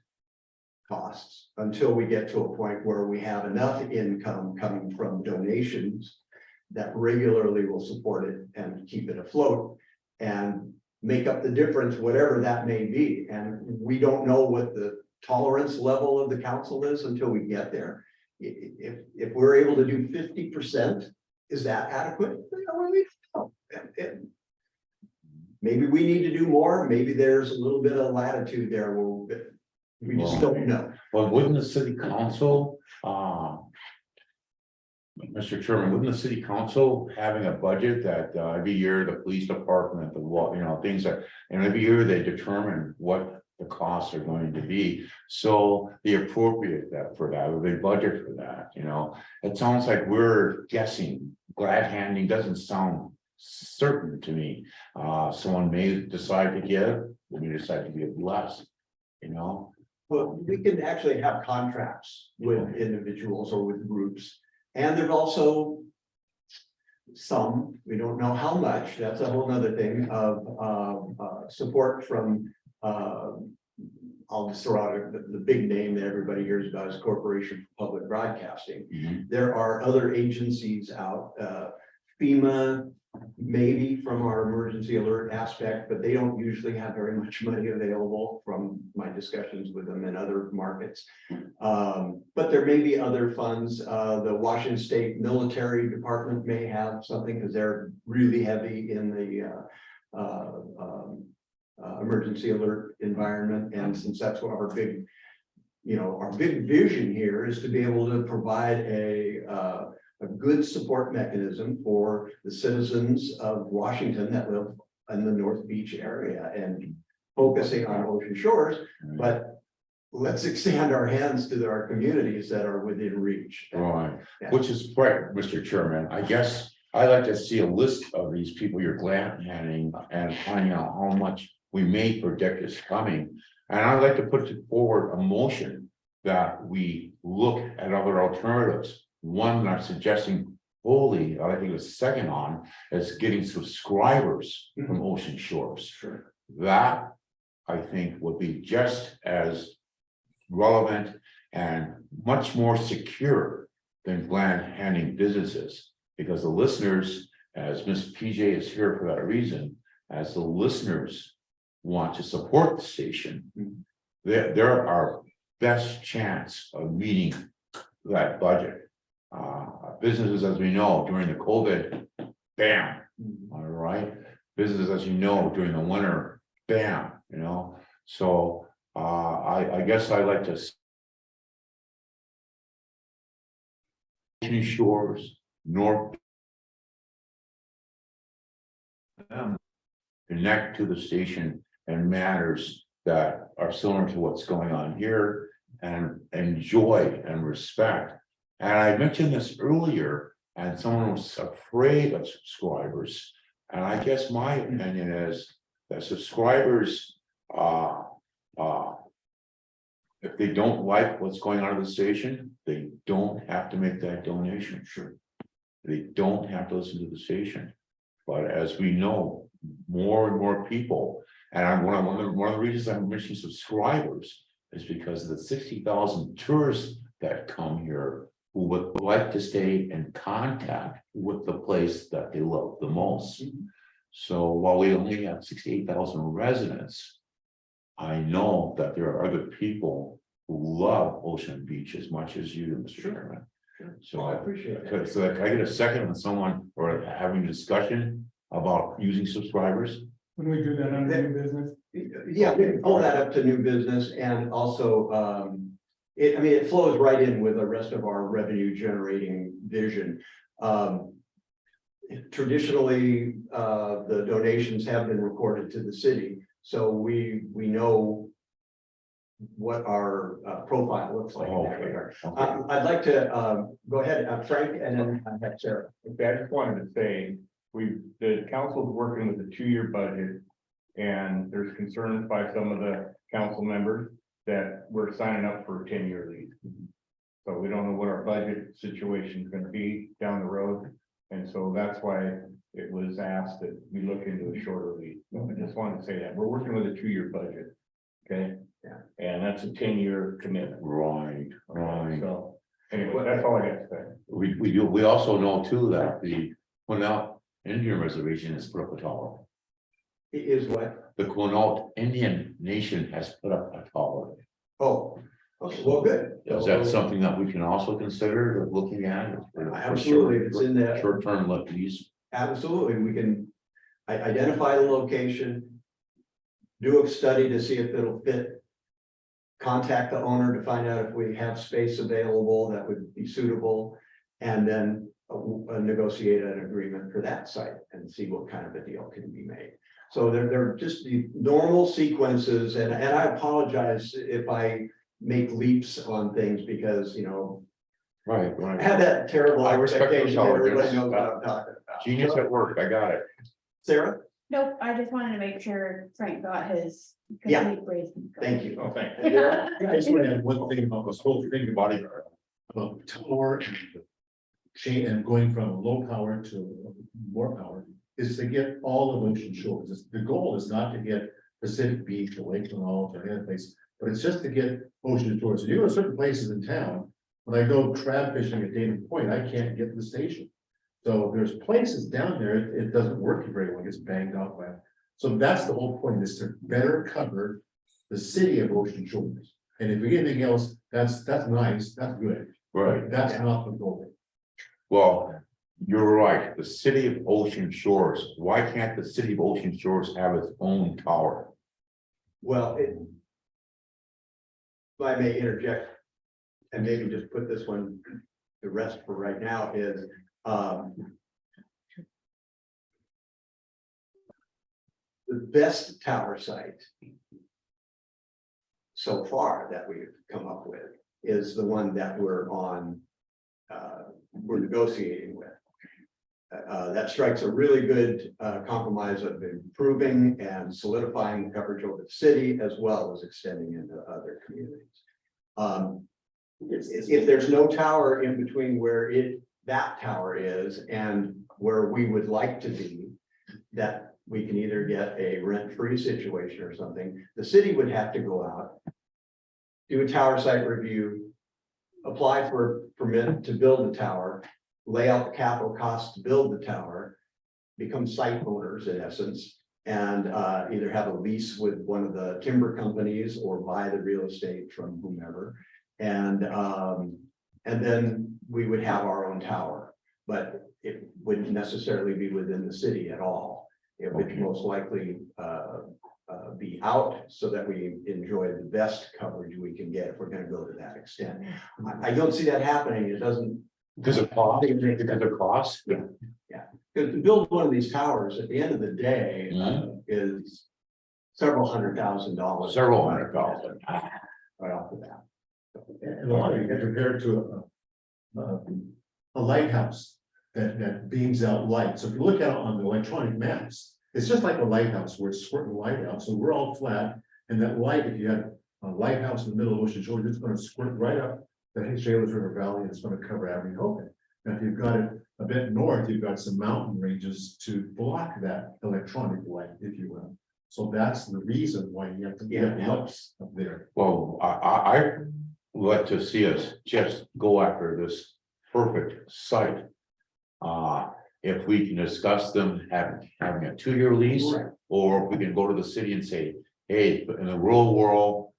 costs until we get to a point where we have enough income coming from donations that regularly will support it and keep it afloat and make up the difference, whatever that may be. And we don't know what the tolerance level of the council is until we get there. If we're able to do 50%, is that adequate? We don't know. And maybe we need to do more. Maybe there's a little bit of latitude there where we just don't know. Well, wouldn't the city council, Mr. Chairman, wouldn't the city council having a budget that every year the police department, things that, and every year they determine what the costs are going to be. So the appropriate that for that, or they budget for that, it sounds like we're guessing. Glad handing doesn't sound certain to me. Someone may decide to give, we may decide to give less, Well, we can actually have contracts with individuals or with groups. And there's also some, we don't know how much, that's a whole nother thing of support from I'll just throw out the big name that everybody hears about is Corporation for Public Broadcasting. Mhm. There are other agencies out, FEMA, maybe from our emergency alert aspect, but they don't usually have very much money available from my discussions with them in other markets. But there may be other funds. The Washington State Military Department may have something because they're really heavy in the emergency alert environment. And since that's what our big, our big vision here is to be able to provide a good support mechanism for the citizens of Washington that live in the North Beach area and focusing on Ocean Shores, but let's extend our hands to our communities that are within reach. Right, Yeah. which is correct, Mr. Chairman. I guess I'd like to see a list of these people you're glad handing and finding out how much we may predict is coming. And I'd like to put forward a motion that we look at other alternatives. One that I'm suggesting wholly, I think it was second on, is getting subscribers from Ocean Shores. Sure. That, I think, would be just as relevant and much more secure than glad handing businesses. Because the listeners, as Ms. PJ is here for that reason, as the listeners want to support the station, they're our best chance of meeting that budget. Businesses, as we know, during the COVID, bam, all right. Businesses, as you know, during the winter, bam, So I guess I'd like to Ocean Shores, North, connect to the station and matters that are similar to what's going on here and enjoy and respect. And I mentioned this earlier, and someone was afraid of subscribers. And I guess my opinion is that subscribers, if they don't like what's going on at the station, they don't have to make that donation. Sure. They don't have to listen to the station. But as we know, more and more people, and one of the reasons I'm mentioning subscribers is because of the 60,000 tourists that come here who would like to stay in contact with the place that they love the most. So while we only have 68,000 residents, I know that there are other people who love Ocean Beach as much as you do, Mr. Chairman. So I appreciate it. so can I get a second on someone or having a discussion about using subscribers? When we do that under new business? Yeah, we can pull that up to new business and also, it flows right in with the rest of our revenue generating vision. Traditionally, the donations have been recorded to the city, so we know what our profile looks like in that regard. I'd like to go ahead, Frank, and then I have Sarah. Okay, I just wanted to say, the council's working with a 2-year budget. And there's concerns by some of the council members that we're signing up for a 10-year lease. So we don't know what our budget situation is going to be down the road. And so that's why it was asked that we look into a shorter lease. I just wanted to say that we're working with a 2-year budget. Okay. Yeah. And that's a 10-year commitment. Right. So anyway, that's all I got to say. We also know too that the Quinault Indian Reservation has put up a tower. Is what? The Quinault Indian Nation has put up a tower. Oh, okay, well, good. Is that something that we can also consider looking at? Absolutely, it's in that. Short-term lease. Absolutely, we can identify the location. Do a study to see if it'll fit. Contact the owner to find out if we have space available that would be suitable. And then negotiate an agreement for that site and see what kind of a deal can be made. So they're just the normal sequences, and I apologize if I make leaps on things because, Right. I have that terrible I respect your expectation. Everybody tolerance. knows what I'm talking about. Genius at work, I got it. Sarah, Nope, I just wanted to make sure Frank got his. Yeah. complete briefing. thank you. Oh, thanks. And Darryl? I just want to add one thing about this whole thing about it, about tower and the chain and going from low power to more power is to get all of Ocean Shores. The goal is not to get Pacific Beach or Lake Quinault or any other place, but it's just to get Ocean Shores. So you go to certain places in town, when I go crab fishing at Dana Point, I can't get to the station. So there's places down there, it doesn't work very well, it gets banged out by it. So that's the whole point, is to better cover the city of Ocean Shores. And if we get anything else, that's nice, that's good. Right. That's not the goal. Well, you're right. The city of Ocean Shores. Why can't the city of Ocean Shores have its own tower? Well, if I may interject, and maybe just put this one to rest for right now, is the best tower site so far that we've come up with is the one that we're negotiating with. That strikes a really good compromise of improving and solidifying the coverage over the city as well as extending into other communities. If there's no tower in between where that tower is and where we would like to be, that we can either get a rent-free situation or something, the city would have to go out, do a tower site review, apply for a permit to build the tower, lay out the capital costs to build the tower, become site owners in essence, and either have a lease with one of the timber companies or buy the real estate from whomever. And then we would have our own tower, but it wouldn't necessarily be within the city at all. It would most likely be out so that we enjoy the best coverage we can get if we're going to go to that extent. I don't see that happening. It doesn't. Does it cost? Because it costs? Because to build one of these towers at the end of the day is several $100,000. Several $100,000. Right off the bat. And a lot of you get compared to a lighthouse that beams out light. So if you look out on the electronic maps, it's just like a lighthouse where it's squirting light out. So we're all flat, and that light, if you have a lighthouse in the middle of Ocean Shores, it's going to squirt right up the Jaylis River Valley, and it's going to cover Abraham. Now, if you've got it a bit north, you've got some mountain ranges to block that electronic light, if you will. So that's the reason why you have to get lights up there. Well, I would like to see us just go after this perfect site. If we can discuss them having a 2-year lease, Right. or if we can go to the city and say, hey, in the real world.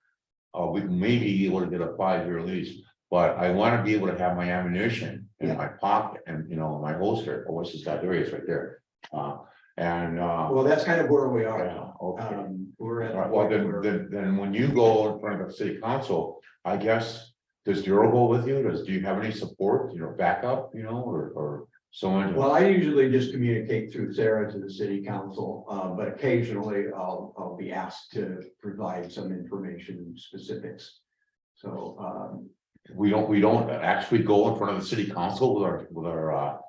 We can maybe be able to get a 5-year lease, but I want to be able to have my ammunition in Yeah. my pocket and, my holster, or what's this got, there he is right there. Well, that's kind of where we are. Yeah, okay. We're at. the Right, well, point where- then when you go in front of the city council, I guess, does Daryl go with you? Do you have any support, backup, or someone? Well, I usually just communicate through Sarah to the city council, but occasionally I'll be asked to provide some information specifics. So, We don't actually go in front of the city council with our.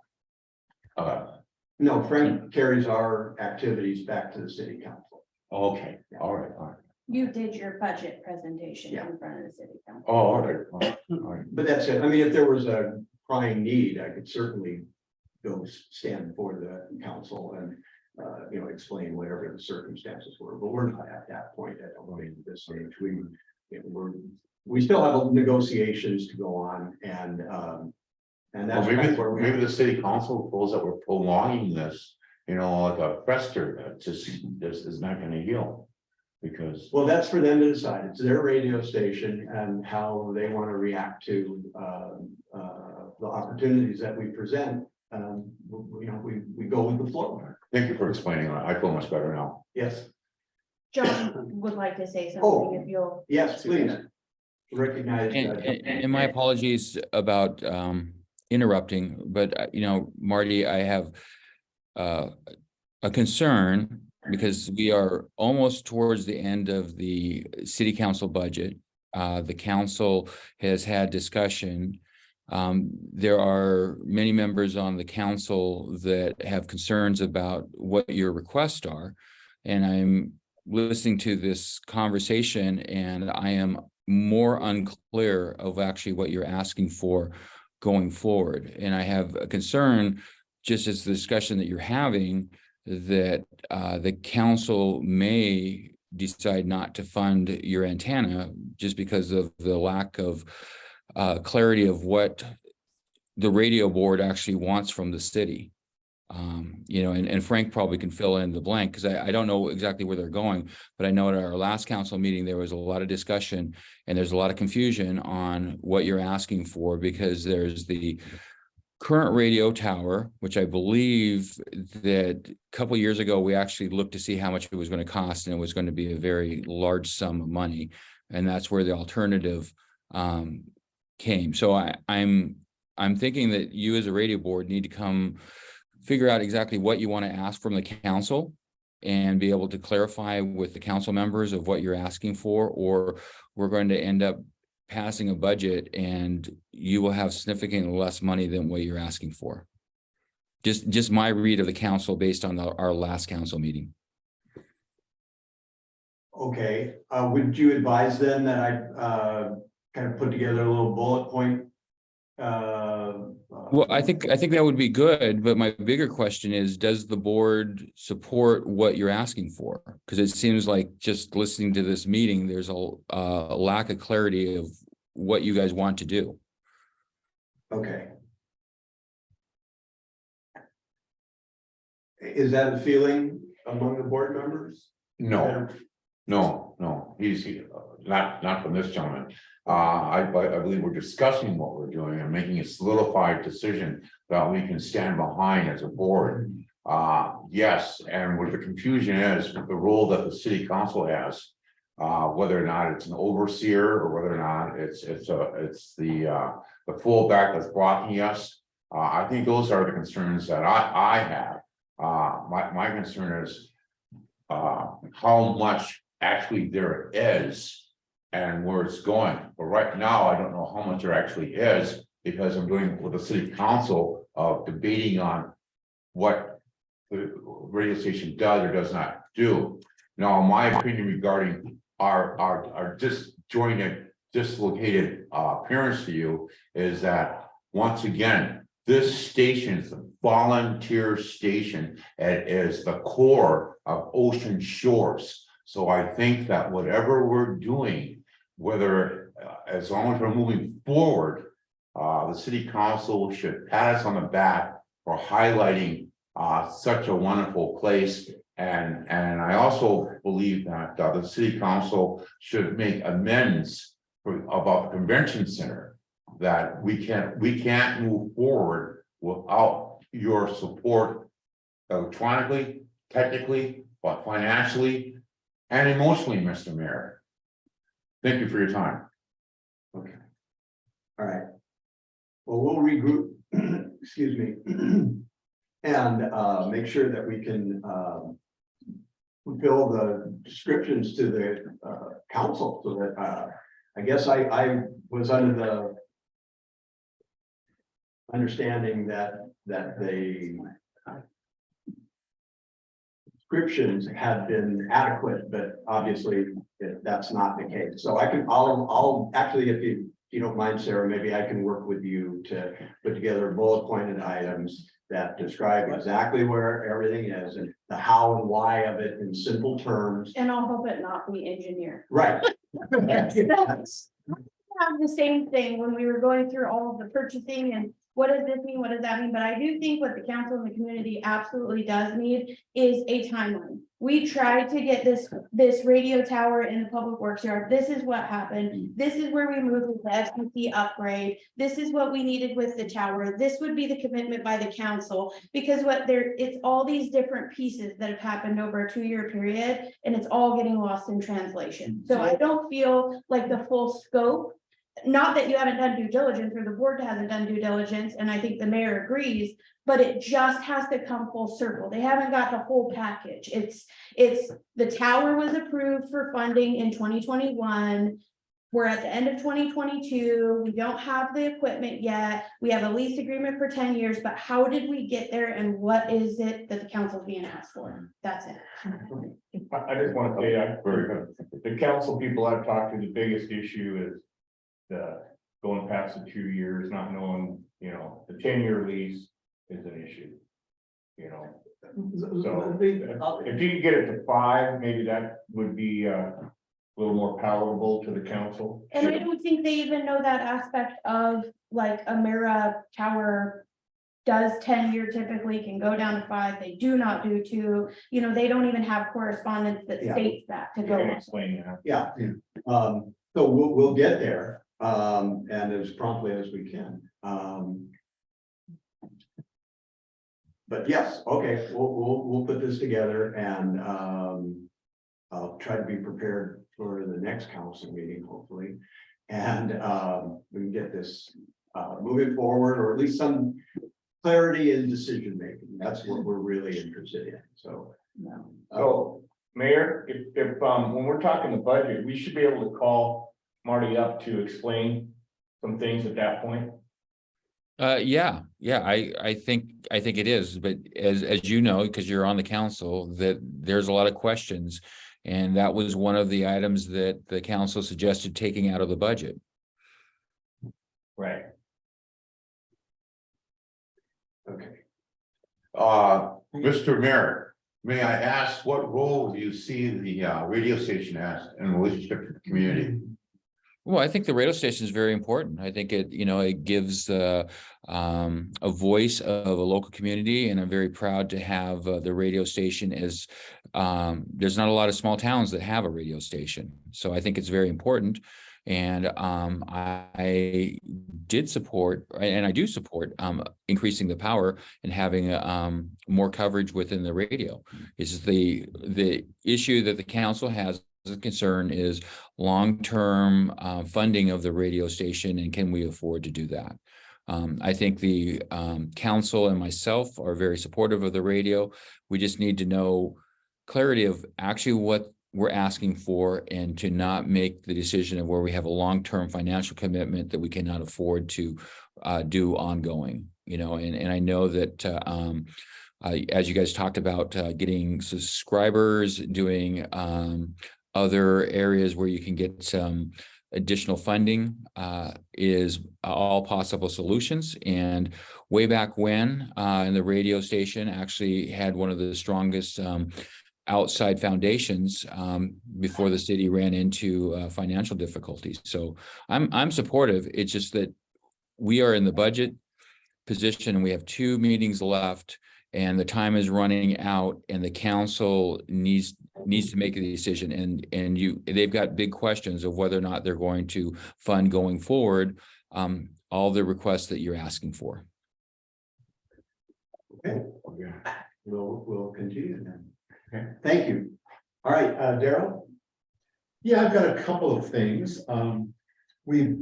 no, Frank carries our activities back to the city council. Okay, all right. You did your budget presentation Yeah. in front of the city council. Oh, all right. But that's it. I mean, if there was a crying need, I could certainly go stand before the council and, explain whatever the circumstances were, but we're not at that point. I don't think at this stage. We still have negotiations to go on and that's Well, kind of where we maybe are. the city council feels that we're prolonging this, like a fester, that just is not gonna heal. Because, Well, that's for them to decide. It's their radio station and how they want to react to the opportunities that we present. We go with the flow. thank you for explaining that. I feel much better now. Yes, John would like to say Oh. something if you'll. yes, please. Recognize. And my apologies about interrupting, but Marty, I have a concern because we are almost towards the end of the city council budget. The council has had discussion. There are many members on the council that have concerns about what your requests are. And I'm listening to this conversation and I am more unclear of actually what you're asking for going forward. And I have a concern, just as the discussion that you're having, that the council may decide not to fund your antenna just because of the lack of clarity of what the radio board actually wants from the city. And Frank probably can fill in the blank because I don't know exactly where they're going, but I know at our last council meeting, there was a lot of discussion and there's a lot of confusion on what you're asking for, because there's the current radio tower, which I believe that a couple of years ago, we actually looked to see how much it was going to cost, and it was going to be a very large sum of money. And that's where the alternative came. So I'm thinking that you as a radio board need to figure out exactly what you want to ask from the council and be able to clarify with the council members of what you're asking for, or we're going to end up passing a budget and you will have significantly less money than what you're asking for. Just my read of the council based on our last council meeting. Okay, would you advise then that I kind of put together a little bullet point? Well, I think that would be good, but my bigger question is, does the board support what you're asking for? Because it seems like just listening to this meeting, there's a lack of clarity of what you guys want to do. Okay. Is that a feeling among the board members? No, he's not from this gentleman. I believe we're discussing what we're doing and making a solidified decision that we can stand behind as a board. Yes, and where the confusion is the role that the city council has, whether or not it's an overseer or whether or not it's the fullback that's blocking us. I think those are the concerns that I have. My concern is how much actually there is and where it's going. But right now, I don't know how much there actually is, because I'm doing with the city council of debating on what the radio station does or does not do. Now, my opinion regarding our dislocated appearance to you is that, once again, this station is a volunteer station. It is the core of Ocean Shores. So I think that whatever we're doing, whether as long as we're moving forward, the city council should pat us on the back for highlighting such a wonderful place. And I also believe that the city council should make amends about the convention center. That we can't move forward without your support electronically, technically, but financially and emotionally, Mr. Mayor. Thank you for your time. Okay. All right. Well, we'll regroup, excuse me, and make sure that we can fulfill the descriptions to the council, so that I guess I was under the understanding that the descriptions had been adequate, but obviously that's not the case. So I'll actually, if you don't mind, Sarah, maybe I can work with you to put together bullet pointed items that describe exactly where everything is and the how and why of it in simple terms. And I'll hope it not be engineer. Right. Yes. Have the same thing when we were going through all of the purchasing and what does this mean? What does that mean? But I do think what the council and the community absolutely does need is a timeline. We tried to get this radio tower in the public works yard. This is what happened. This is where we moved with the FCC upgrade. This is what we needed with the tower. This would be the commitment by the council, because it's all these different pieces that have happened over a 2-year period, and it's all getting lost in translation. So I don't feel like the full scope. Not that you haven't done due diligence or the board hasn't done due diligence, and I think the mayor agrees, but it just has to come full circle. They haven't got the whole package. It's the tower was approved for funding in 2021. We're at the end of 2022. We don't have the equipment yet. We have a lease agreement for 10 years, but how did we get there and what is it that the council's being asked for? That's it. I just want to say, the council people I've talked to, the biggest issue is the going past the 2 years, not knowing, the 10-year lease is an issue. So if you could get it to 5, maybe that would be a little more palatable to the council. And I don't think they even know that aspect of like a Mira tower does 10-year typically, can go down to 5. They do not do 2. They don't even have correspondence that Yeah. states that to You go. can on. explain that. Yeah. So we'll get there, and as promptly as we can. But yes, okay, we'll put this together, and I'll try to be prepared for the next council meeting, hopefully. And we can get this moving forward, or at least some clarity in decision making. That's what we're really interested in, so. So, Mayor, if when we're talking the budget, we should be able to call Marty up to explain some things at that point. Yeah, I think it is, but as you know, because you're on the council, that there's a lot of questions. And that was one of the items that the council suggested taking out of the budget. Right. Okay. Mr. Mayor, may I ask what role do you see the radio station as in relationship to the community? Well, I think the radio station is very important. I think it gives a voice of a local community, and I'm very proud to have the radio station as there's not a lot of small towns that have a radio station. So I think it's very important. And I did support, and I do support increasing the power and having more coverage within the radio. Is the issue that the council has a concern is long-term funding of the radio station, and can we afford to do that? I think the council and myself are very supportive of the radio. We just need to know clarity of actually what we're asking for, and to not make the decision of where we have a long-term financial commitment that we cannot afford to do ongoing, and I know that as you guys talked about getting subscribers, doing other areas where you can get some additional funding is all possible solutions. And way back when, in the radio station actually had one of the strongest outside foundations before the city ran into financial difficulties. So I'm supportive. It's just that we are in the budget position, and we have 2 meetings left, and the time is running out, and the council needs to make a decision, and they've got big questions of whether or not they're going to fund going forward, all the requests that you're asking for. Okay, we'll continue then. Okay, thank you. All right, Daryl? Yeah, I've got a couple of things. We've,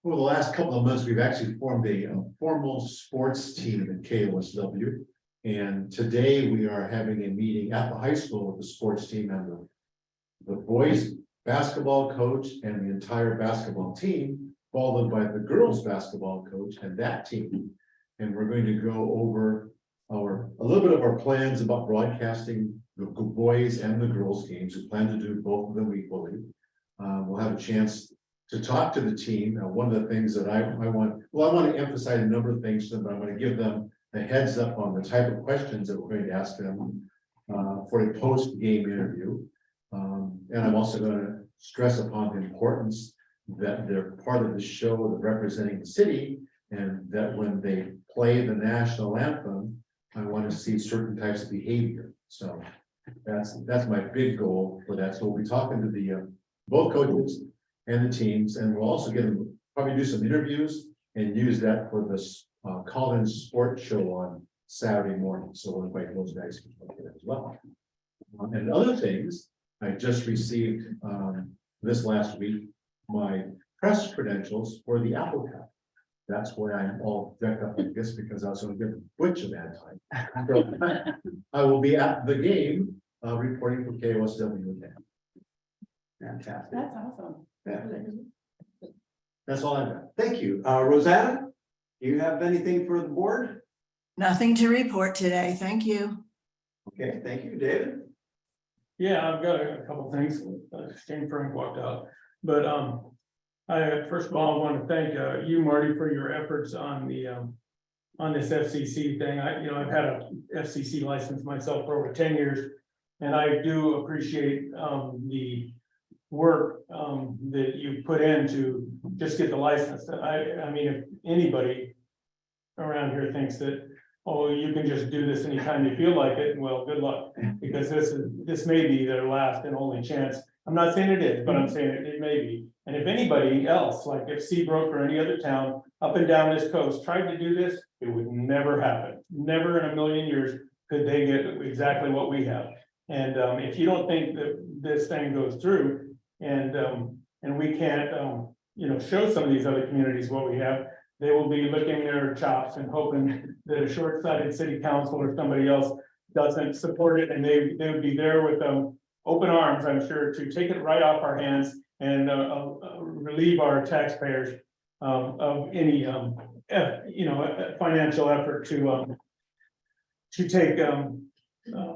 over the last couple of months, we've actually formed a formal sports team at KOSW. And today we are having a meeting at the high school with the sports team and the boys basketball coach and the entire basketball team, followed by the girls basketball coach and that team. And we're going to go over a little bit of our plans about broadcasting the boys and the girls games. We plan to do both of them equally. We'll have a chance to talk to the team. One of the things that I want to emphasize a number of things to them, but I'm going to give them a heads up on the type of questions that we're going to ask them for a post-game interview. And I'm also going to stress upon the importance that they're part of the show of representing the city, and that when they play the national anthem, I want to see certain types of behavior. So that's my big goal for that. So we'll be talking to the both coaches and the teams, and we'll also get them, probably do some interviews and use that for this Collins Sports Show on Saturday morning. So we'll invite those guys to look at it as well. And other things, I just received this last week my press credentials for the Apple Cup. That's why I'm all decked up like this, because I was going to give Butch a bad time. So, I will be at the game reporting for KOSW again. Fantastic. That's awesome. Yeah. That's all I've got. Thank you. Rosanna, do you have anything for the board? Nothing to report today. Thank you. Okay, thank you, David. Yeah, I've got a couple things. Shane Frank walked out, but I first of all want to thank you, Marty, for your efforts on the on this FCC thing. I've had a FCC license myself for over 10 years, and I do appreciate the work that you put in to just get the license. I mean, if anybody around here thinks that, oh, you can just do this anytime you feel like it, well, good luck, because this may be their last and only chance. I'm not saying it is, but I'm saying it may be. And if anybody else, like if Seabrook or any other town up and down this coast tried to do this, it would never happen. Never in a million years could they get exactly what we have. And if you don't think that this thing goes through, and we can't show some of these other communities what we have, they will be licking their chops and hoping that a short-sighted city council or somebody else doesn't support it, and they would be there with open arms, I'm sure, to take it right off our hands and relieve our taxpayers of any financial effort to take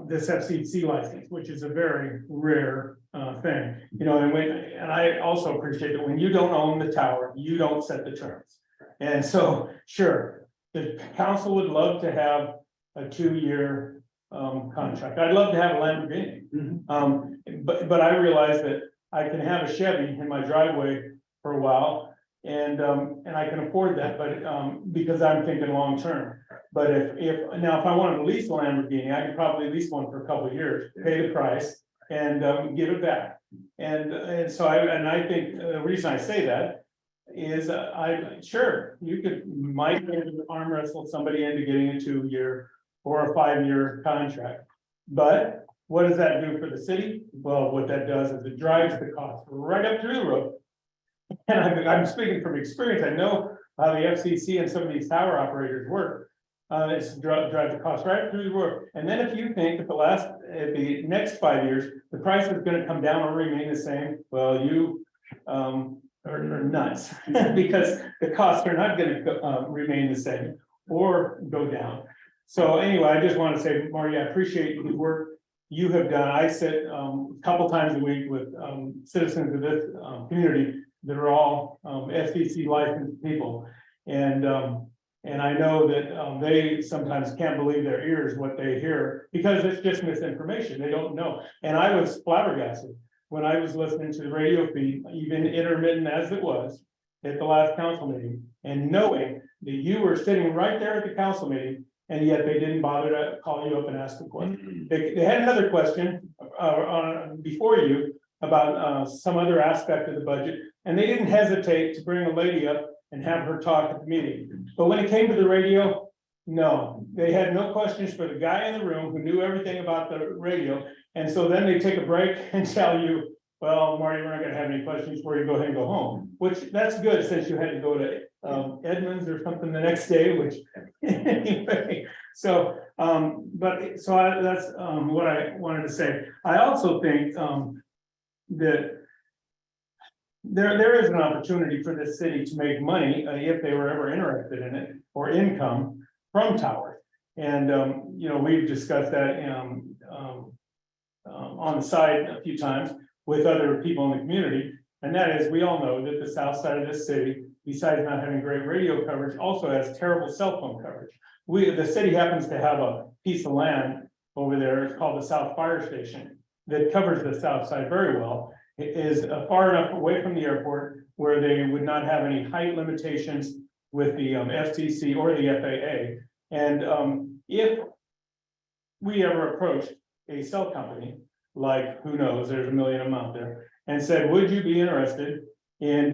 this FCC license, which is a very rare thing. And I also appreciate that when you don't own the tower, you don't set the terms. And so, sure, the council would love to have a 2-year contract. I'd love to have a Lamborghini. But I realize that I can have a Chevy in my driveway for a while, and I can afford that, but because I'm thinking long term. But if I wanted to lease a Lamborghini, I could probably lease one for a couple of years, pay the price, and give it back. And so I think the reason I say that is sure you might arm wrestle somebody into getting a 2-year or a 5-year contract. But what does that do for the city? Well, what that does is it drives the cost right up through the roof. And I'm speaking from experience. I know how the FCC and some of these tower operators work. It's drive the cost right through the roof. And then if you think that the next 5 years, the price is going to come down or remain the same, well, you are nuts because the costs are not going to remain the same or go down. So anyway, I just want to say, Marty, I appreciate the work you have done. I sit a couple times a week with citizens of this community that are all FCC licensed people. And I know that they sometimes can't believe their ears what they hear because it's just misinformation. They don't know. And I was flabbergasted when I was listening to the radio feed, even intermittent as it was, at the last council meeting and knowing that you were sitting right there at the council meeting, and yet they didn't bother to call you up and ask a question. They had another question, before you about, some other aspect of the budget, and they didn't hesitate to bring a lady up and have her talk at the meeting. But when it came to the radio, no, they had no questions for the guy in the room who knew everything about the radio. And so then they take a break and tell you, well, Marty, we're not gonna have any questions for you, go ahead and go home, which that's good since you had to go to Edmonds or something the next day, which anyway. So, that's what I wanted to say. I also think that there is an opportunity for this city to make money if they were ever interested in it, or income from towers. And you know, we've discussed that on the side a few times with other people in the community. And that is, we all know that the south side of this city, besides not having great radio coverage, also has terrible cell phone coverage. The city happens to have a piece of land over there, it's called the South Fire Station, that covers the south side very well. It is far enough away from the airport where they would not have any height limitations with the FCC or the FAA. And if we ever approached a cell company, like, who knows, there's a million of them out there, and said, would you be interested in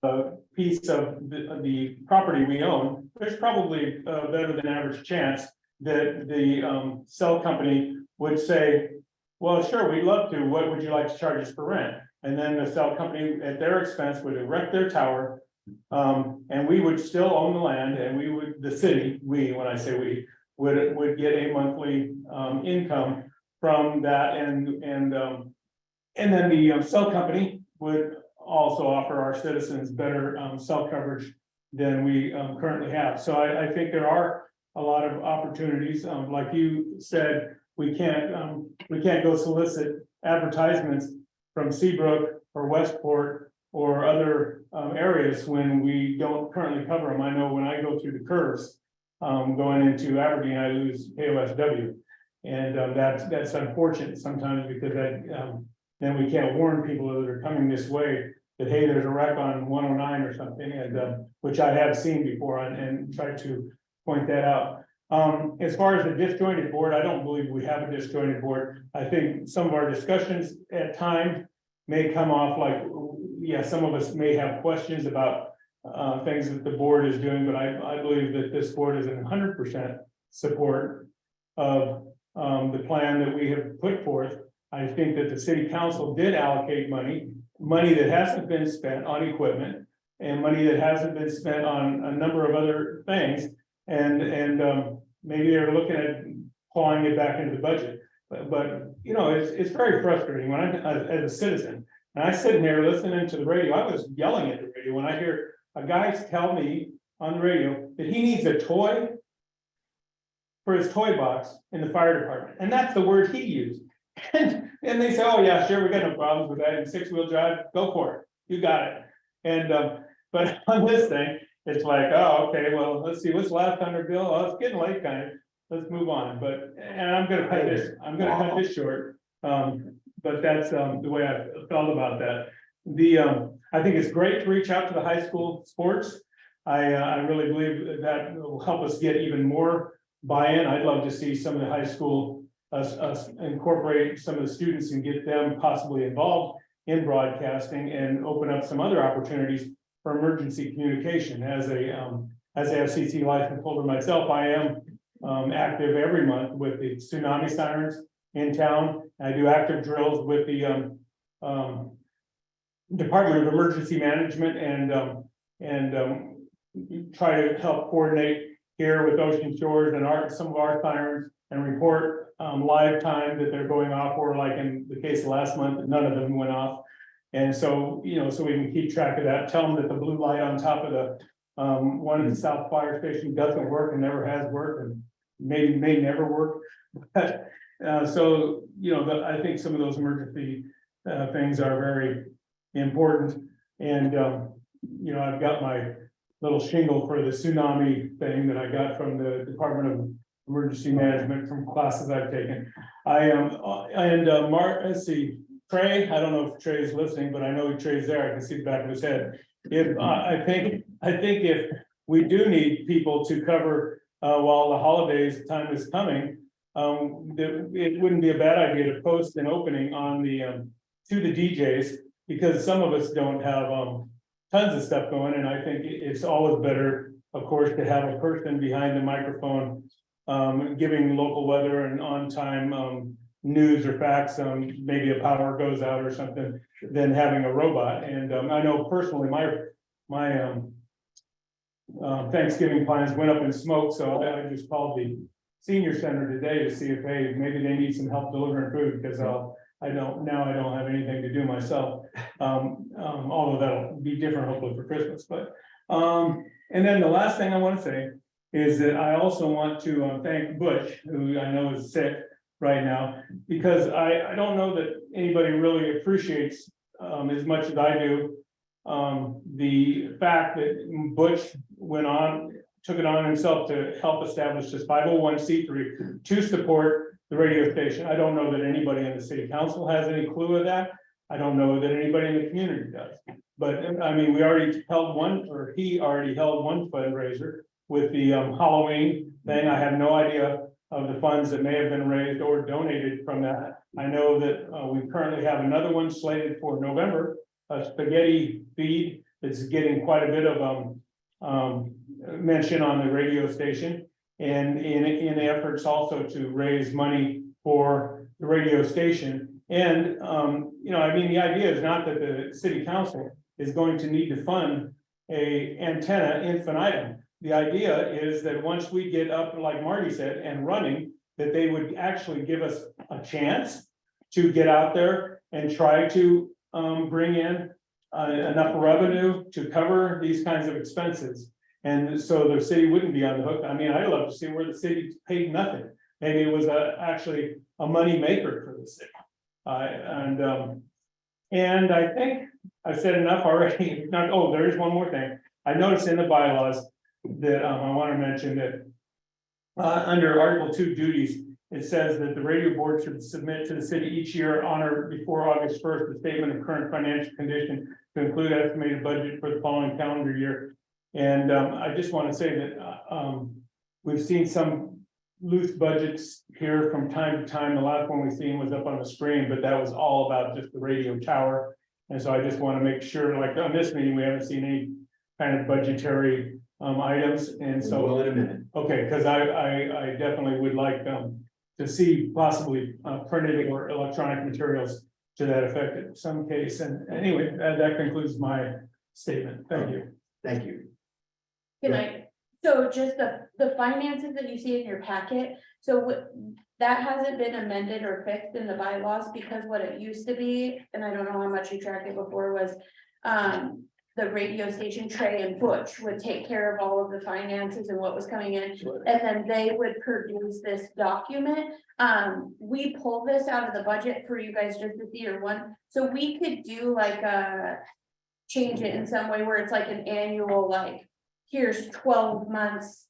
a piece of the property we own, there's probably a better than average chance that the cell company would say, well, sure, we'd love to, what would you like to charge us for rent? And then the cell company at their expense would erect their tower, and we would still own the land, and we would, the city, when I say we, would get a monthly income from that, and then the cell company would also offer our citizens better cell coverage than we currently have. So I think there are a lot of opportunities. Like you said, we can't go solicit advertisements from Seabrook or Westport or other areas when we don't currently cover them. I know when I go through the curves going into Aberdeen, I lose KOSW. And that's unfortunate sometimes, because then we can't warn people that are coming this way that, hey, there's a wreck on 109 or something, and which I have seen before, and try to point that out. As far as the disjointed board, I don't believe we have a disjointed board. I think some of our discussions at times may come off like, yeah, some of us may have questions about things that the board is doing, but I believe that this board is in 100% support of the plan that we have put forth. I think that the city council did allocate money that hasn't been spent on equipment, and money that hasn't been spent on a number of other things. And maybe they're looking at clawing it back into the budget. But you know, it's very frustrating when as a citizen, and I sit here listening to the radio. I was yelling at the radio when I hear a guy tell me on the radio that he needs a toy for his toy box in the fire department. And that's the word he used. And they say, oh yeah, sure, we got no problems with that. In 6-wheel drive, go for it. You got it. And but on this thing, it's like, oh, okay, well, let's see, what's last on their bill? Oh, it's getting late, kind of. Let's move on. And I'm gonna cut this short. But that's the way I felt about that. I think it's great to reach out to the high school sports. I really believe that will help us get even more buy-in. I'd love to see some of the high school us incorporate some of the students and get them possibly involved in broadcasting, and open up some other opportunities for emergency communication. As a FCC license holder myself, I am active every month with the tsunami sirens in town. I do active drills with the Department of Emergency Management, and try to help coordinate here with Ocean Shores and some of our sirens, and report live time that they're going off, or like in the case of last month, none of them went off. And so, you know, so we can keep track of that, tell them that the blue light on top of the one in the South Fire Station doesn't work and never has worked, and maybe may never work. But so, you know, I think some of those emergency things are very important. And you know, I've got my little shingle for the tsunami thing that I got from the Department of Emergency Management from classes I've taken. Mark, let's see, Trey, I don't know if Trey's listening, but I know Trey's there. I can see the back of his head. if, I think if we do need people to cover, while the holidays time is coming, it wouldn't be a bad idea to post an opening on the, to the DJs, because some of us don't have, tons of stuff going, and I think it's always better, of course, to have a person behind the microphone, giving local weather and on-time, news or facts, maybe a power goes out or something, than having a robot. And, I know personally, my Thanksgiving plans went up in smoke, so I just called the senior center today to see if, hey, maybe they need some help delivering food, because I don't have anything to do myself. Although that'll be different hopefully for Christmas, but, and then the last thing I want to say is that I also want to thank Butch, who I know is sick right now, because I don't know that anybody really appreciates, as much as I do, the fact that Butch took it on himself to help establish this 501c3 to support the radio station. I don't know that anybody in the city council has any clue of that. I don't know that anybody in the community does. But I mean, he already held one fundraiser with the Halloween thing. I have no idea of the funds that may have been raised or donated from that. I know that we currently have another one slated for November, a spaghetti feed that's getting quite a bit of mention on the radio station, and in the efforts also to raise money for the radio station. And I mean, the idea is not that the city council is going to need to fund a antenna infinitum. The idea is that once we get up, like Marty said, and running, that they would actually give us a chance to get out there and try to bring in enough revenue to cover these kinds of expenses. And so the city wouldn't be on the hook. I mean, I'd love to see where the city paid nothing. Maybe it was actually a money maker for the city. And I think I've said enough already. There is one more thing. I noticed in the bylaws that I want to mention that under Article 2 duties, it says that the radio board should submit to the city each year on or before August 1st, the statement of current financial condition to include estimated budget for the following calendar year. And I just want to say that we've seen some loose budgets here from time to time. The last one we've seen was up on the screen, but that was all about just the radio tower. And so I just want to make sure, like on this meeting, we haven't seen any kind of budgetary items. And so, Well, in a minute. okay, because I definitely would like to see possibly printed or electronic materials to that effect in some case. And anyway, that concludes my statement. Thank you. Thank you. Good night. So just the finances that you see in your packet, so that hasn't been amended or fixed in the bylaws, because what it used to be, and I don't know how much you tracked it before, was the radio station, Trey and Butch would take care of all of the finances and what was coming in. And then they would produce this document. We pull this out of the budget for you guys just to see your one. So we could do like change it in some way where it's like an annual, like, here's 12 months,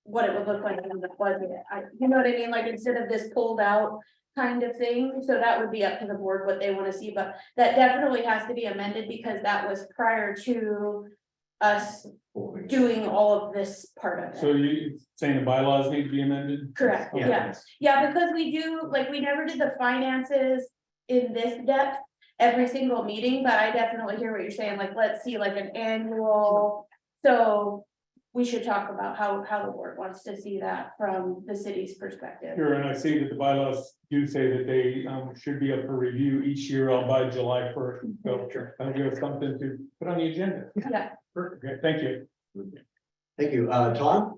what it would look like in the budget. You know what I mean? Like, instead of this pulled out kind of thing. So that would be up to the board what they want to see, but that definitely has to be amended, because that was prior to us doing all of this part of it. So you saying the bylaws need to be amended? Correct, Okay. yeah, because we do, like, we never did the finances in this depth every single meeting, but I definitely hear what you're saying, like, let's see like an annual. So we should talk about how the board wants to see that from the city's perspective. Sure, and I see that the bylaws do say that they should be up for review each year by July 1st. So I'll give us something to put on the agenda. Yeah. Perfect, okay, thank you. Thank you. Tom?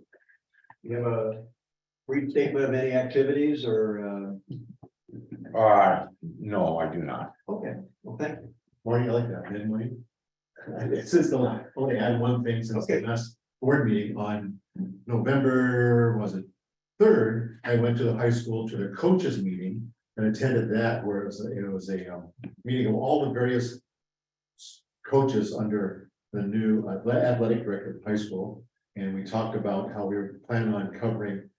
You have a brief statement of any activities or? No, I do not. Okay, well, thank you. Marty, I like that, didn't we? Since the, only add one thing since the last board meeting on November, was it 3rd? I went to the high school to their coaches meeting and attended that, where it was a meeting of all the various coaches under the new athletic director of high school. And we talked about how we were planning on covering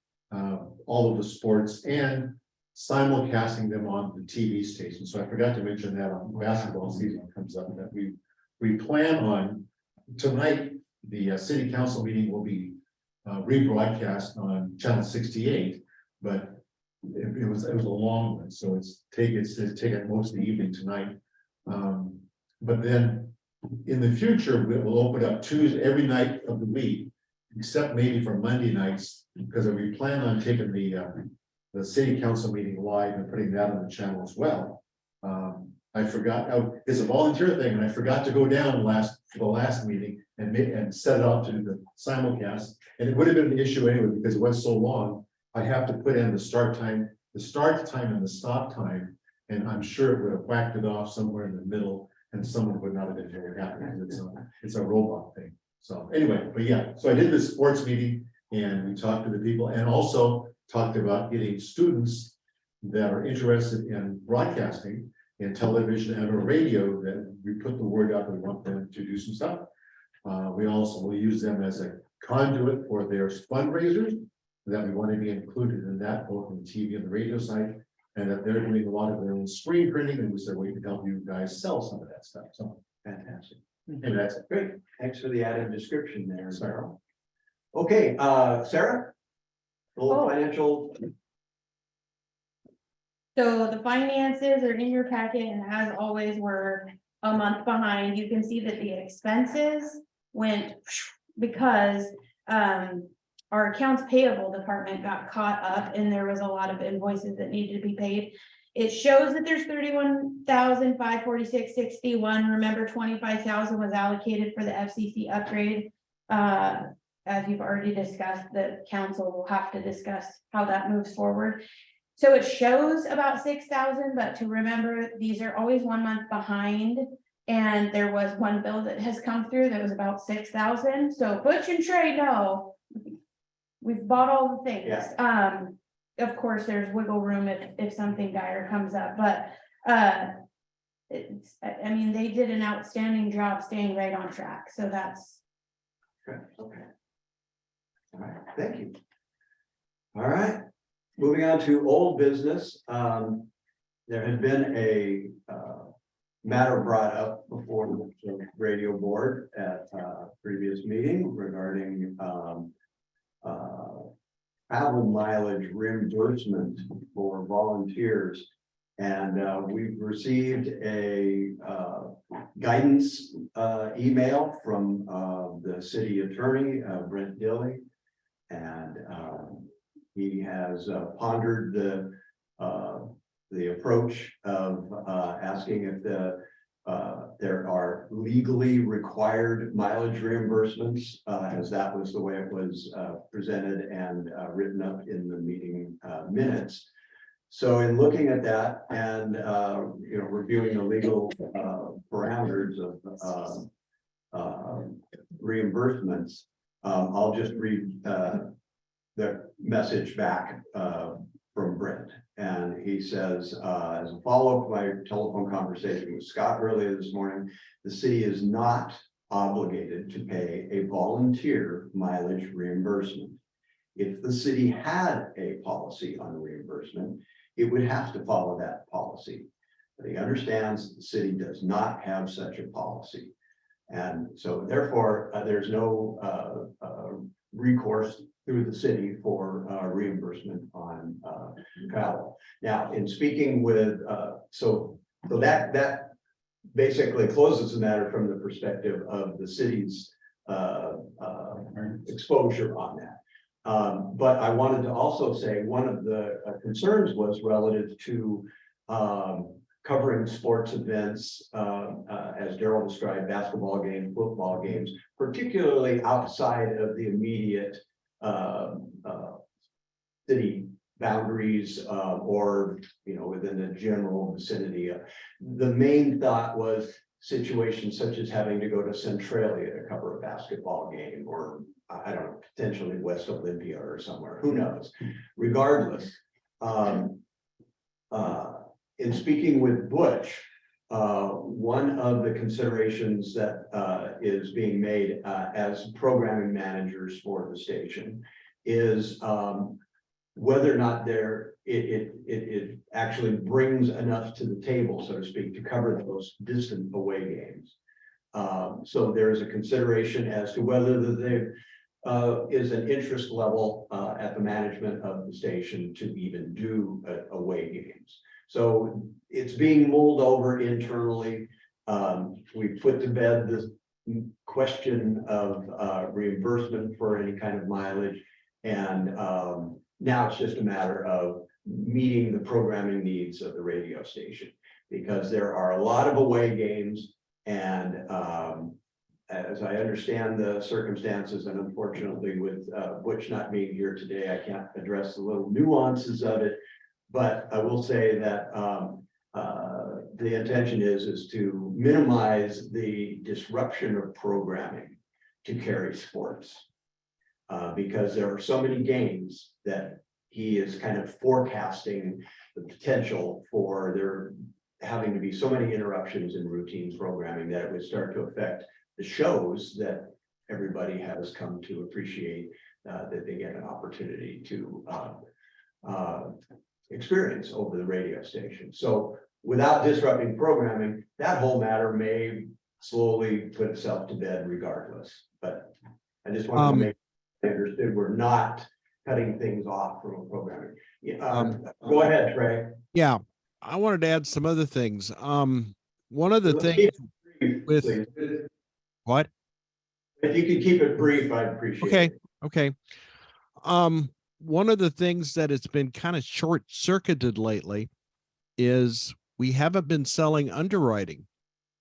all of the sports and simulcasting them on the TV station. So I forgot to mention that on basketball season comes up, that we we plan on, tonight, the city council meeting will be rebroadcast on channel 68, but it was a long one, so it's taken most of the evening tonight. But then in the future, we'll open up Tuesday, every night of the week, except maybe for Monday nights, because we plan on taking the city council meeting live and putting that on the channel as well. I forgot, it's a volunteer thing, and I forgot to go down for the last meeting and set it up to do the simulcast. And it would have been an issue anyway, because it was so long. I have to put in the start time and the stop time, and I'm sure it would have whacked it off somewhere in the middle, and someone would not have been very happy, because it's a robot thing. So anyway, but yeah, so I did this sports meeting, and we talked to the people, and also talked about getting students that are interested in broadcasting in television and or radio, that we put the word out that we want them to do some stuff. We also will use them as a conduit for their fundraisers, that we want to be included in that, both on the TV and the radio side, and that they're doing a lot of their own screen printing, and we said we can help you guys sell some of that stuff. So Fantastic. and that's it. Great. Thanks for the added description there, Sarah. Okay, Sarah? A little Oh. financial. So the finances are in your packet, and as always, we're a month behind. You can see that the expenses went because our accounts payable department got caught up, and there was a lot of invoices that needed to be paid. It shows that there's 31,546.61. Remember, 25,000 was allocated for the FCC upgrade. As you've already discussed, the council will have to discuss how that moves forward. So it shows about 6,000, but to remember, these are always 1 month behind. And there was one bill that has come through that was about 6,000. So Butch and Trey know we've bought all the things. Yeah. Of course, there's wiggle room if something dire comes up, but I mean, they did an outstanding job staying right on track. So that's. Okay. All right, thank you. All right, moving on to old business. There had been a matter brought up before the radio board at a previous meeting regarding travel mileage reimbursement for volunteers. And we've received a guidance email from the city attorney, Brent Dilley. And he has pondered the approach of asking if there are legally required mileage reimbursements, as that was the way it was presented and written up in the meeting minutes. So in looking at that and reviewing the legal parameters of reimbursements, I'll just read the message back from Brent. And he says, as a follow-up to my telephone conversation with Scott earlier this morning, the city is not obligated to pay a volunteer mileage reimbursement. If the city had a policy on reimbursement, it would have to follow that policy. But he understands the city does not have such a policy. And so therefore, there's no recourse through the city for reimbursement on travel. Now, in speaking with, so that basically closes the matter from the perspective of the city's exposure on that. But I wanted to also say one of the concerns was relative to covering sports events, as Daryl described, basketball games, football games, particularly outside of the immediate city boundaries, or within the general vicinity. The main thought was situations such as having to go to Centralia to cover a basketball game, or I don't know, potentially West Olympia or somewhere, who knows. Regardless, in speaking with Butch, one of the considerations that is being made as programming managers for the station is whether or not it actually brings enough to the table, so to speak, to cover those distant away games. So there is a consideration as to whether there is an interest level at the management of the station to even do away games. So it's being mulled over internally. We put to bed this question of reimbursement for any kind of mileage. And now it's just a matter of meeting the programming needs of the radio station, because there are a lot of away games. And as I understand the circumstances, and unfortunately with Butch not being here today, I can't address the little nuances of it. But I will say that the intention is to minimize the disruption of programming to Cary Sports. Because there are so many games that he is kind of forecasting the potential for there having to be so many interruptions in routine programming that it would start to affect the shows that everybody has come to appreciate, that they get an opportunity to experience over the radio station. So without disrupting programming, that whole matter may slowly put itself to bed regardless. But I just wanted to make understood we're not cutting things off from programming. Go ahead, Trey. Yeah, I wanted to add some other things. One of the things with Please. what? If you could keep it brief, I'd appreciate it. Okay. One of the things that it's been kind of short circuited lately is we haven't been selling underwriting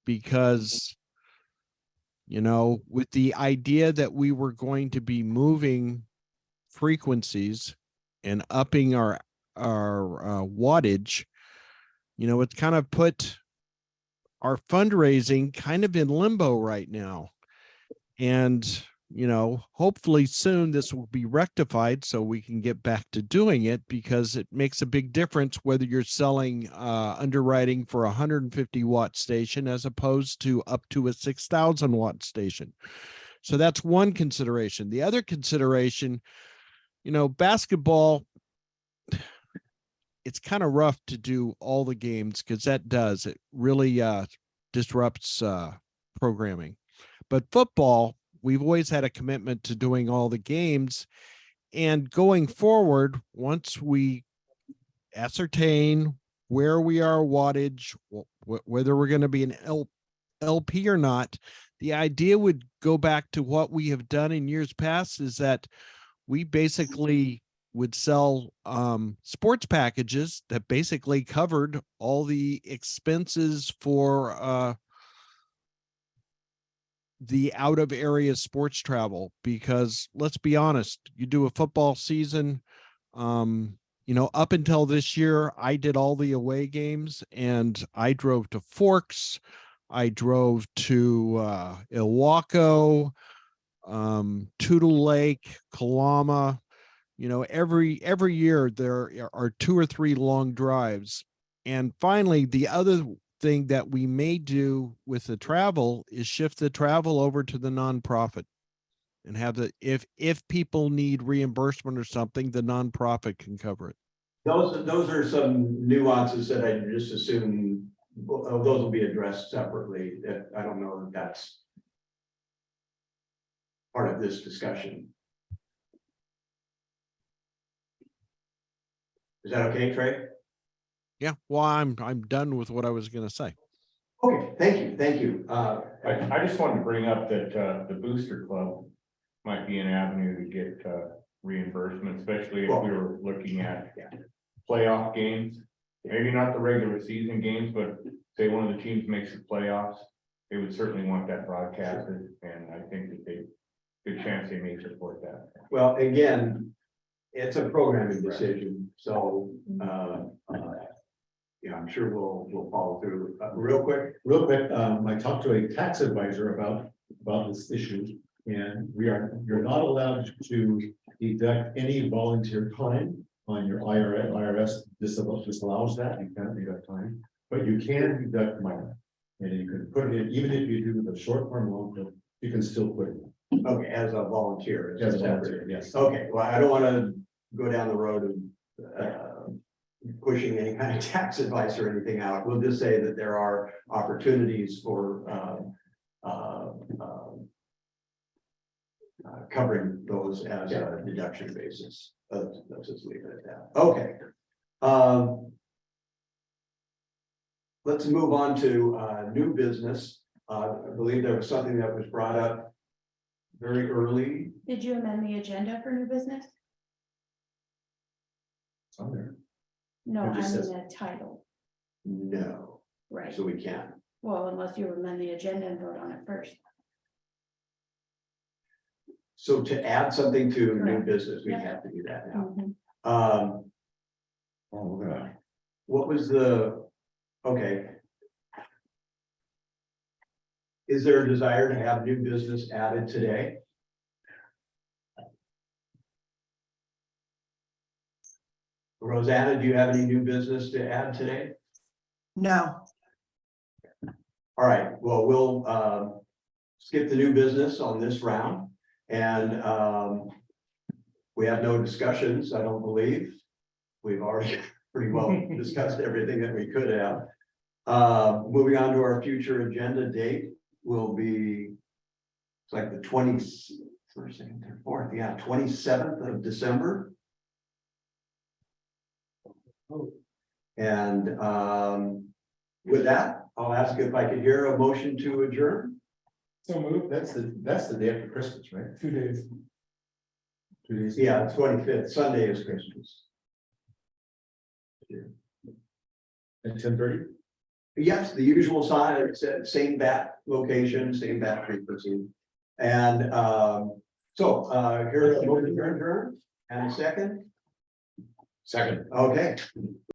because, you know, with the idea that we were going to be moving frequencies and upping our wattage, you know, it's kind of put our fundraising kind of in limbo right now. And, you know, hopefully soon this will be rectified so we can get back to doing it, because it makes a big difference whether you're selling underwriting for a 150 watt station as opposed to up to a 6,000 watt station. So that's one consideration. The other consideration, you know, basketball, it's kind of rough to do all the games because it really disrupts programming. But football, we've always had a commitment to doing all the games. And going forward, once we ascertain where we are wattage, whether we're going to be an LP or not, the idea would go back to what we have done in years past, is that we basically would sell sports packages that basically covered all the expenses for the out of area sports travel. Because let's be honest, you do a football season, you know, up until this year, I did all the away games and I drove to Forks. I drove to Ilwaco, Toutle Lake, Kalama. You know, every year there are 2 or 3 long drives. And finally, the other thing that we may do with the travel is shift the travel over to the nonprofit and have if people need reimbursement or something, the nonprofit can cover it. Those are some nuances that I just assume those will be addressed separately. I don't know if that's part of this discussion. Is that okay, Trey? Yeah, well, I'm done with what I was going to say. Okay, thank you. I just wanted to bring up that the Booster Club might be an avenue to get reimbursement, especially if we were looking at playoff games. Maybe not the regular season games, but say one of the teams makes the playoffs, they would certainly want that broadcasted, and I think that good chance they may support that. Well, again, it's a programming decision, so yeah, I'm sure we'll follow through. Real quick, I talked to a tax advisor about this issue, and you're not allowed to deduct any volunteer time on your IRS disallows that. You can't deduct time, but you can deduct money. And you can put it in, even if you do the short term loan, you can still put it in. okay, as a volunteer. As a volunteer, yes. Okay, well, I don't want to go down the road of pushing any kind of tax advice or anything out. We'll just say that there are opportunities for covering those as a deduction basis. Let's just leave it at that. Okay. Let's move on to new business. I believe there was something that was brought up very early. Did you amend the agenda for new business? It's on there. No, It I just mean says- the title, No, right? so we can't. Well, unless you amend the agenda and vote on it first. So to add something to new Correct. business, we Yeah. have to do that now. Mhm. Oh, look at that. What was the, okay. Is there a desire to have new business added today? Rosanna, do you have any new business to add today? No, All right, well, we'll skip the new business on this round and we have no discussions, I don't believe. We've already pretty well discussed everything that we could have. Moving on to our future agenda date will be, it's like the 21st, 4th, yeah, 27th of December. And with that, I'll ask if I could hear a motion to adjourn. So move, That's the day after Christmas, right? 2 days. 2 days. Yeah, 25th, Sunday is Christmas. At 10:30? Yes, the usual sign, same bat location, same bat frequency. And here, motion to adjourn, and a second, Second. okay.